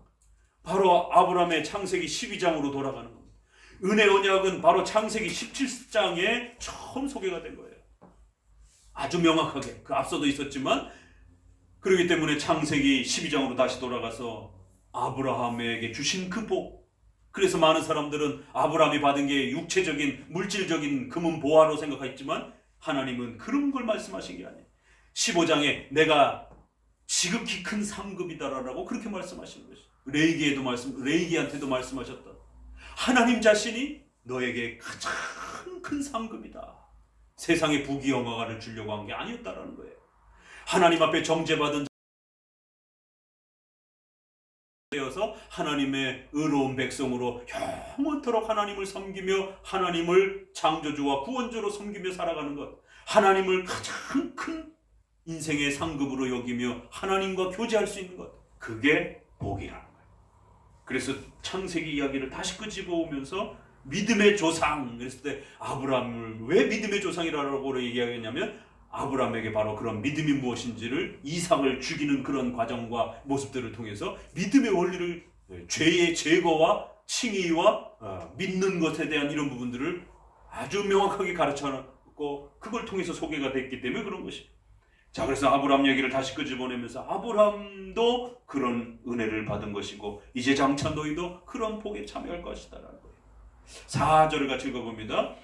바로 아브라함의 창세기 12장으로 돌아가는 겁니다. 은혜 언약은 바로 창세기 17장에 처음 소개가 된 거예요. 아주 명확하게. 그 앞서도 있었지만, 그렇기 때문에 창세기 12장으로 다시 돌아가서 아브라함에게 주신 그 복, 그래서 많은 사람들은 아브라함이 받은 게 육체적인 물질적인 금은 보화로 생각했지만 하나님은 그런 걸 말씀하신 게 아니에요. 15장에 내가 지극히 큰 상급이다라고 그렇게 말씀하시는 것이죠. 레이기한테도 말씀하셨던, 하나님 자신이 너에게 가장 큰 상급이다. 세상의 부귀영화를 주려고 한 게 아니었다라는 거예요. 하나님 앞에 정죄받은 되어서 하나님의 의로운 백성으로 영원토록 하나님을 섬기며 하나님을 창조주와 구원주로 섬기며 살아가는 것, 하나님을 가장 큰 인생의 상급으로 여기며 하나님과 교제할 수 있는 것, 그게 복이라는 거예요. 그래서 창세기 이야기를 다시 끄집어 오면서 믿음의 조상, 그랬을 때 아브라함을 왜 믿음의 조상이라고 얘기하겠냐면, 아브라함에게 바로 그런 믿음이 무엇인지를, 이삭을 죽이는 그런 과정과 모습들을 통해서 믿음의 원리를, 죄의 제거와 칭의와 믿는 것에 대한 이런 부분들을 아주 명확하게 가르쳐놨고, 그걸 통해서 소개가 됐기 때문에 그런 것이. 자, 그래서 아브라함 얘기를 다시 끄집어내면서 아브라함도 그런 은혜를 받은 것이고 이제 장차 너희도 그런 복에 참여할 것이다라는 거예요. 4절을 같이 읽어봅니다.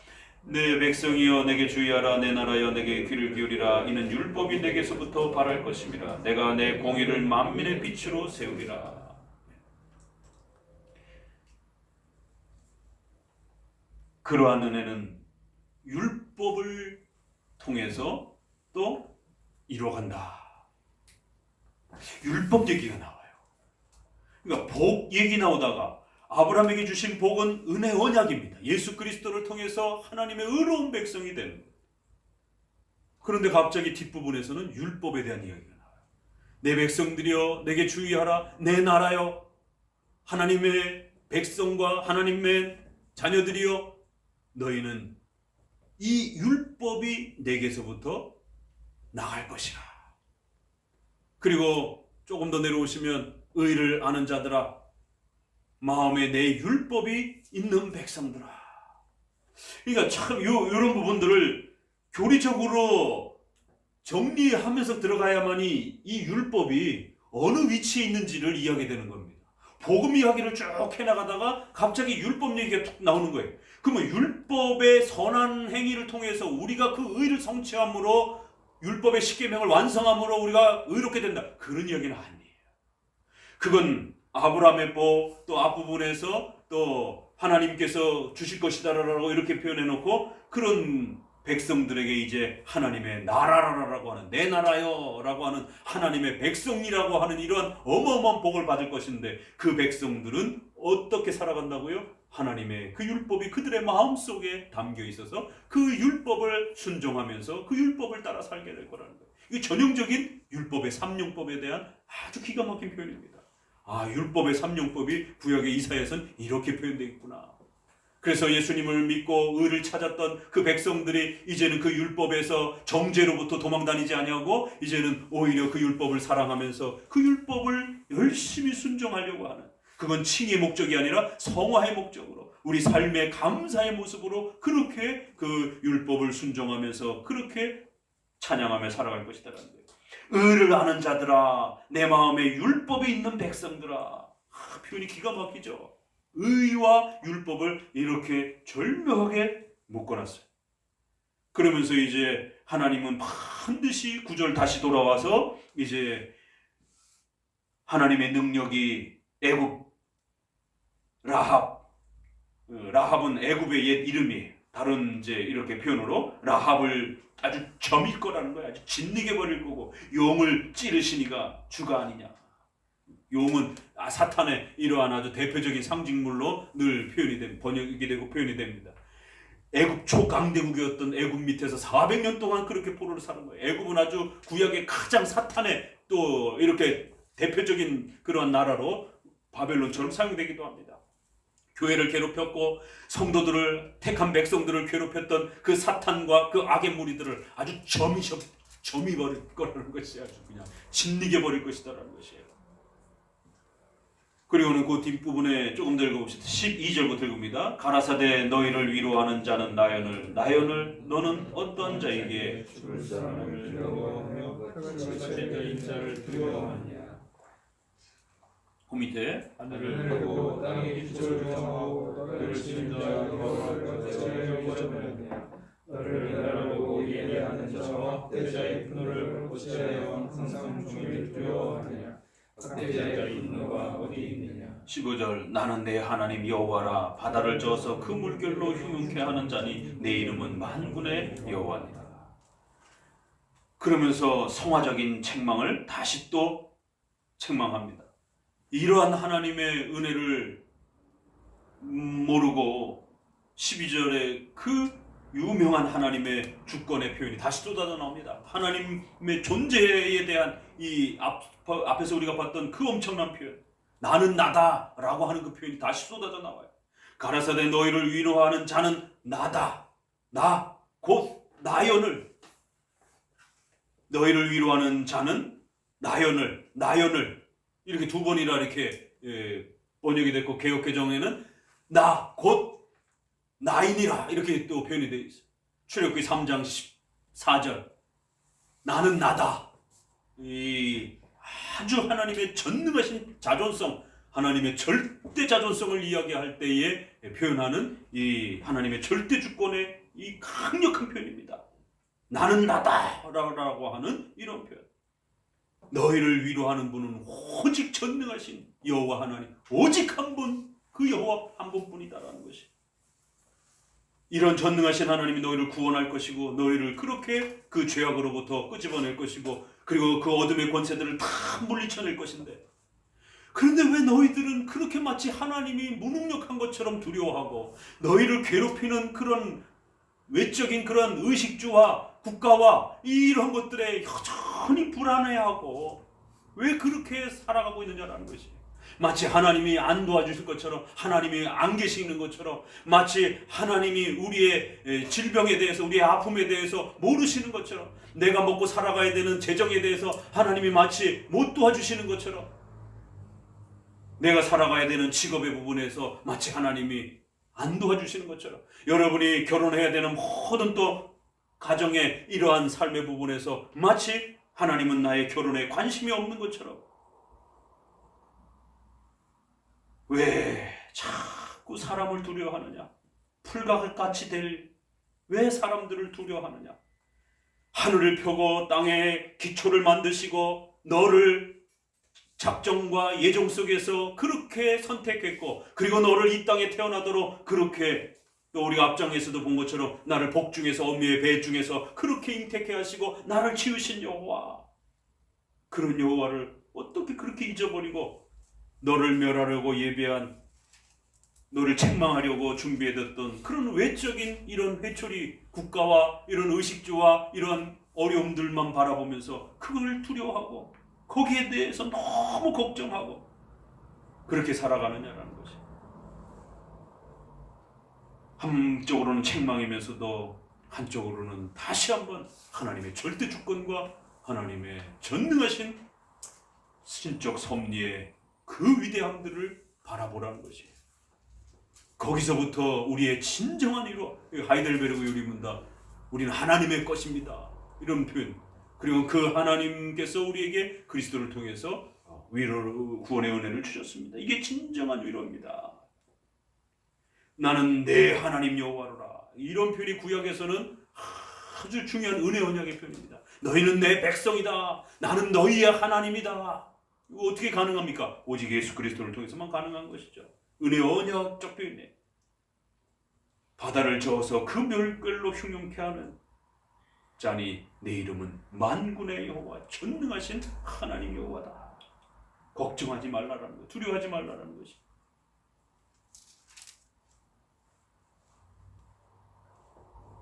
내 백성이여 내게 주의하라. 내 나라여 내게 귀를 기울이라. 이는 율법이 내게서부터 발할 것임이라. 내가 내 공의를 만민의 빛으로 세우리라. 그러한 은혜는 율법을 통해서 또 이루어간다. 율법 얘기가 나와요. 그러니까 복 얘기 나오다가 아브라함에게 주신 복은 은혜 언약입니다. 예수 그리스도를 통해서 하나님의 의로운 백성이 되는 거예요. 그런데 갑자기 뒷부분에서는 율법에 대한 이야기가 나와요. 내 백성들이여 내게 주의하라. 내 나라여, 하나님의 백성과 하나님의 자녀들이여, 너희는 이 율법이 내게서부터 나갈 것이라. 그리고 조금 더 내려오시면 의를 아는 자들아, 마음에 내 율법이 있는 백성들아. 그러니까 참 이런 부분들을 교리적으로 정리하면서 들어가야만이 이 율법이 어느 위치에 있는지를 이해하게 되는 겁니다. 복음 이야기를 쭉 해나가다가 갑자기 율법 얘기가 툭 나오는 거예요. 그러면 율법의 선한 행위를 통해서 우리가 그 의를 성취함으로, 율법의 십계명을 완성함으로 우리가 의롭게 된다, 그런 이야기는 아니에요. 그건 아브라함의 복, 또 앞부분에서 또 하나님께서 주실 것이다라고 이렇게 표현해놓고, 그런 백성들에게 이제 하나님의 나라라고 하는, 내 나라요 라고 하는 하나님의 백성이라고 하는 이러한 어마어마한 복을 받을 것인데, 그 백성들은 어떻게 살아간다고요? 하나님의 그 율법이 그들의 마음속에 담겨 있어서 그 율법을 순종하면서 그 율법을 따라 살게 될 거라는 거예요. 이게 전형적인 율법의 삼용법에 대한 아주 기가 막힌 표현입니다. 아, 율법의 삼용법이 구약의 이사야에서는 이렇게 표현되어 있구나. 그래서 예수님을 믿고 의를 찾았던 그 백성들이 이제는 그 율법에서 정죄로부터 도망다니지 아니하고 이제는 오히려 그 율법을 사랑하면서 그 율법을 열심히 순종하려고 하는, 그건 칭의 목적이 아니라 성화의 목적으로, 우리 삶의 감사의 모습으로 그렇게 그 율법을 순종하면서 그렇게 찬양하며 살아갈 것이다라는 거예요. 의를 아는 자들아, 내 마음에 율법이 있는 백성들아. 표현이 기가 막히죠. 의와 율법을 이렇게 절묘하게 묶어놨어요. 그러면서 이제 하나님은 반드시 9절 다시 돌아와서 이제 하나님의 능력이 애굽 라합은 애굽의 옛 이름이에요. 다른 이제 이렇게 표현으로 라합을 아주 점일 거라는 거야. 아주 짓누게 버릴 거고 용을 찌르시니가 주가 아니냐. 용은 사탄의 이러한 아주 대표적인 상징물로 늘 번역이 되고 표현이 됩니다. 애굽 초강대국이었던 애굽 밑에서 400년 동안 그렇게 포로를 사는 거예요. 애굽은 아주 구약의 가장 사탄의 또 이렇게 대표적인 그러한 나라로 바벨론처럼 사용되기도 합니다. 교회를 괴롭혔고 성도들을 택한 백성들을 괴롭혔던 그 사탄과 그 악의 무리들을 아주 점이 버릴 거라는 것이 아주 그냥 짓누게 버릴 것이다라는 것이에요. 그리고는 그 뒷부분에 조금 더 읽어봅시다. 12절부터 읽습니다. 가라사대 너희를 위로하는 자는 나연을 너는 어떤 자에게 죽을 사람을 두려워하며 그것이 자를 두려워하냐. 그 밑에 하늘을 펴고 땅에 기초를 정하고 너를 지은 자 여호와를 어찌하여 잊어버렸냐. 너를 나라보고 예배하는 자와 학대자의 분노를 어찌하여 항상 종일 두려워하느냐. 학대자의 분노가 어디 있느냐. 15절 나는 내 하나님 여호와라. 바다를 저어서 그 물결로 흉흉케 하는 자니 내 이름은 만군의 여호와니라. 그러면서 성화적인 책망을 다시 또 책망합니다. 이러한 하나님의 은혜를 모르고 12절에 그 유명한 하나님의 주권의 표현이 다시 쏟아져 나옵니다. 하나님의 존재에 대한 이 앞에서 우리가 봤던 그 엄청난 표현, 나는 나다 라고 하는 그 표현이 다시 쏟아져 나와요. 가라사대 너희를 위로하는 자는 나다. 나 곧 나연을. 너희를 위로하는 자는 나연을 이렇게 두 번이나 이렇게 번역이 됐고 개역개정에는 나 곧 나이니라 이렇게 또 표현이 되어 있어요. 출애굽기 3장 14절 나는 나다. 이 아주 하나님의 전능하신 자존성, 하나님의 절대 자존성을 이야기할 때에 표현하는 이 하나님의 절대 주권의 이 강력한 표현입니다. 나는 나다라고 하는 이런 표현. 너희를 위로하는 분은 오직 전능하신 여호와 하나님, 오직 한 분, 그 여호와 한 분뿐이다라는 것이. 이런 전능하신 하나님이 너희를 구원할 것이고 너희를 그렇게 그 죄악으로부터 끄집어낼 것이고 그리고 그 어둠의 권세들을 다 물리쳐낼 것인데, 그런데 왜 너희들은 그렇게 마치 하나님이 무능력한 것처럼 두려워하고 너희를 괴롭히는 그런 외적인 그런 의식주와 국가와 이런 것들에 여전히 불안해하고 왜 그렇게 살아가고 있느냐라는 것이. 마치 하나님이 안 도와주실 것처럼, 하나님이 안 계시는 것처럼, 마치 하나님이 우리의 질병에 대해서, 우리의 아픔에 대해서 모르시는 것처럼, 내가 먹고 살아가야 되는 재정에 대해서 하나님이 마치 못 도와주시는 것처럼, 내가 살아가야 되는 직업의 부분에서 마치 하나님이 안 도와주시는 것처럼, 여러분이 결혼해야 되는 모든 또 가정의 이러한 삶의 부분에서 마치 하나님은 나의 결혼에 관심이 없는 것처럼, 왜 자꾸 사람을 두려워하느냐? 풀각같이 왜 사람들을 두려워하느냐? 하늘을 펴고 땅에 기초를 만드시고 너를 작정과 예정 속에서 그렇게 선택했고, 그리고 너를 이 땅에 태어나도록 그렇게, 또 우리가 앞장에서도 본 것처럼 나를 복 중에서 어미의 배 중에서 그렇게 잉태케 하시고 나를 지으신 여호와, 그런 여호와를 어떻게 그렇게 잊어버리고 너를 멸하려고 예배한, 너를 책망하려고 준비해뒀던 그런 외적인 이런 회초리 국가와 이런 의식주와 이런 어려움들만 바라보면서 그걸 두려워하고 거기에 대해서 너무 걱정하고 그렇게 살아가느냐라는 것이. 한쪽으로는 책망이면서도 한쪽으로는 다시 한번 하나님의 절대 주권과 하나님의 전능하신 신적 섭리의 그 위대함들을 바라보라는 것이에요. 거기서부터 우리의 진정한 위로, 하이델베르그 유리문다, 우리는 하나님의 것입니다, 이런 표현. 그리고 그 하나님께서 우리에게 그리스도를 통해서 위로, 구원의 은혜를 주셨습니다. 이게 진정한 위로입니다. 나는 내 하나님 여호와로라. 이런 표현이 구약에서는 아주 중요한 은혜 언약의 표현입니다. 너희는 내 백성이다. 나는 너희의 하나님이다. 이거 어떻게 가능합니까? 오직 예수 그리스도를 통해서만 가능한 것이죠. 은혜 언약적 표현이에요. 바다를 저어서 그 물결로 흉흉케 하는 자니 내 이름은 만군의 여호와 전능하신 하나님 여호와다. 걱정하지 말라라는 것, 두려워하지 말라라는 것이.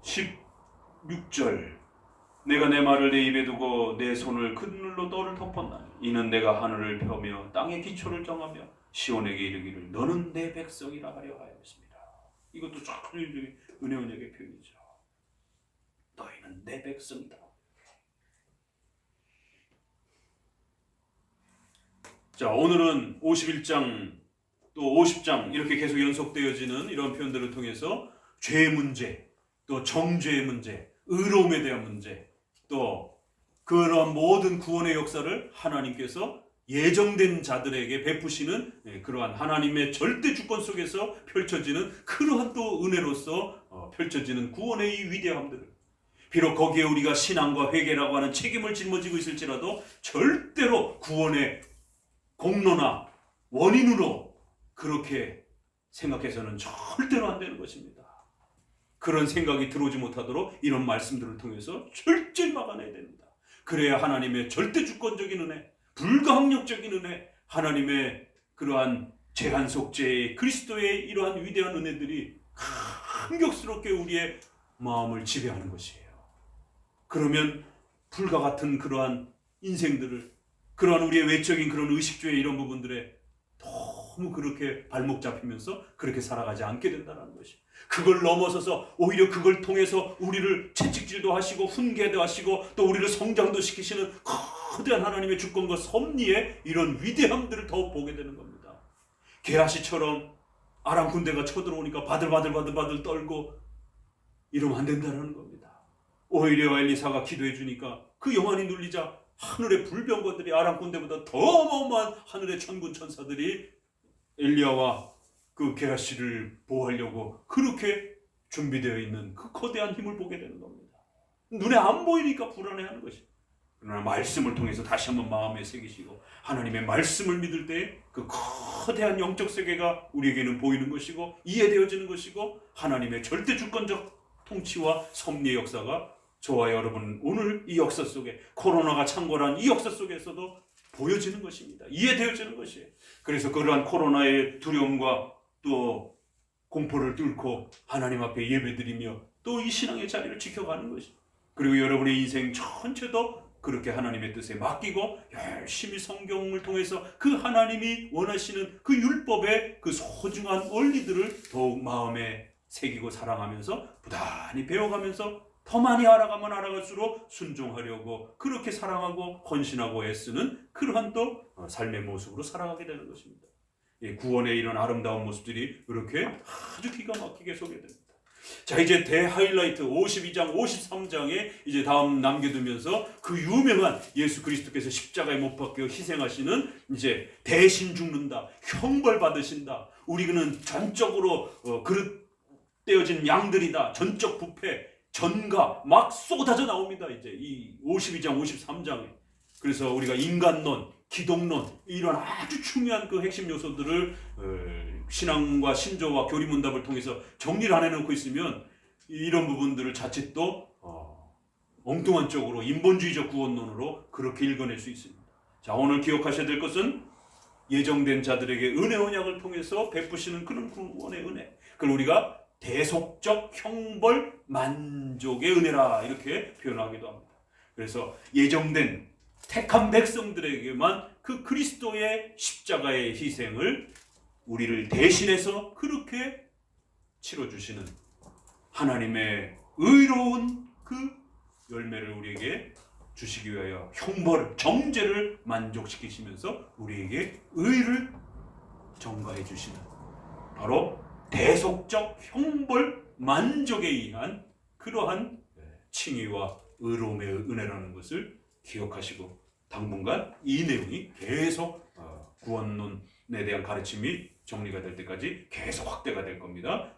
16절 내가 내 말을 내 입에 두고 내 손을 그늘로 너를 덮었나니 이는 내가 하늘을 펴며 땅의 기초를 정하며 시온에게 이르기를 너는 내 백성이라 하려 하였습니다. 이것도 참 은혜 언약의 표현이죠. 너희는 내 백성이다. 자, 오늘은 51장 또 50장 이렇게 계속 연속되어지는 이런 표현들을 통해서 죄의 문제, 또 정죄의 문제, 의로움에 대한 문제, 또 그런 모든 구원의 역사를 하나님께서 예정된 자들에게 베푸시는 그러한 하나님의 절대 주권 속에서 펼쳐지는 그러한 또 은혜로서 펼쳐지는 구원의 이 위대함들을, 비록 거기에 우리가 신앙과 회개라고 하는 책임을 짊어지고 있을지라도 절대로 구원의 공로나 원인으로 그렇게 생각해서는 절대로 안 되는 것입니다. 그런 생각이 들어오지 못하도록 이런 말씀들을 통해서 철저히 막아내야 됩니다. 그래야 하나님의 절대 주권적인 은혜, 불가항력적인 은혜, 하나님의 그러한 제한 속죄의 그리스도의 이러한 위대한 은혜들이 감격스럽게 우리의 마음을 지배하는 것이에요. 그러면 불과 같은 그러한 인생들을, 그러한 우리의 외적인 그런 의식주의 이런 부분들에 너무 그렇게 발목 잡히면서 그렇게 살아가지 않게 된다는 것이, 그걸 넘어서서 오히려 그걸 통해서 우리를 채찍질도 하시고 훈계도 하시고 또 우리를 성장도 시키시는 거대한 하나님의 주권과 섭리의 이런 위대함들을 더욱 보게 되는 겁니다. 게하시처럼 아람 군대가 쳐들어오니까 바들바들 떨고 이러면 안 된다는 겁니다. 오히려 엘리사가 기도해 주니까 그 영안이 눌리자 하늘의 불병거들이 아람 군대보다 더 어마어마한 하늘의 천군 천사들이 엘리야와 그 게하시를 보호하려고 그렇게 준비되어 있는 그 거대한 힘을 보게 되는 겁니다. 눈에 안 보이니까 불안해하는 것이. 그러나 말씀을 통해서 다시 한번 마음에 새기시고 하나님의 말씀을 믿을 때 그 거대한 영적 세계가 우리에게는 보이는 것이고 이해되어지는 것이고 하나님의 절대 주권적 통치와 섭리의 역사가 저와 여러분 오늘 이 역사 속에, 코로나가 창궐한 이 역사 속에서도 보여지는 것입니다. 이해되어지는 것이에요. 그래서 그러한 코로나의 두려움과 또 공포를 뚫고 하나님 앞에 예배드리며 또 이 신앙의 자리를 지켜가는 것이죠. 그리고 여러분의 인생 전체도 그렇게 하나님의 뜻에 맡기고 열심히 성경을 통해서 그 하나님이 원하시는 그 율법의 그 소중한 원리들을 더욱 마음에 새기고 사랑하면서 부단히 배워가면서 더 많이 알아가면 알아갈수록 순종하려고 그렇게 사랑하고 헌신하고 애쓰는 그러한 또 삶의 모습으로 살아가게 되는 것입니다. 구원의 이런 아름다운 모습들이 이렇게 아주 기가 막히게 소개됩니다. 자, 이제 대하이라이트 52장 53장에 이제 다음 남겨두면서 그 유명한 예수 그리스도께서 십자가에 못 박혀 희생하시는 이제 대신 죽는다, 형벌 받으신다, 우리는 전적으로 그릇되어진 양들이다, 전적 부패, 전가 막 쏟아져 나옵니다. 이제 이 52장 53장에. 그래서 우리가 인간론, 기독론 이런 아주 중요한 그 핵심 요소들을 신앙과 신조와 교리문답을 통해서 정리를 안 해놓고 있으면 이런 부분들을 자칫 또 엉뚱한 쪽으로 인본주의적 구원론으로 그렇게 읽어낼 수 있습니다. 자, 오늘 기억하셔야 될 것은 예정된 자들에게 은혜 언약을 통해서 베푸시는 그런 구원의 은혜, 그걸 우리가 대속적 형벌 만족의 은혜라 이렇게 표현하기도 합니다. 그래서 예정된 택한 백성들에게만 그 그리스도의 십자가의 희생을 우리를 대신해서 그렇게 치러주시는 하나님의 의로운 그 열매를 우리에게 주시기 위하여 형벌, 정죄를 만족시키시면서 우리에게 의를 전가해 주시는 바로 대속적 형벌 만족에 의한 그러한 칭의와 의로움의 은혜라는 것을 기억하시고 당분간 이 내용이 계속 구원론에 대한 가르침이 정리가 될 때까지 계속 확대가 될 겁니다.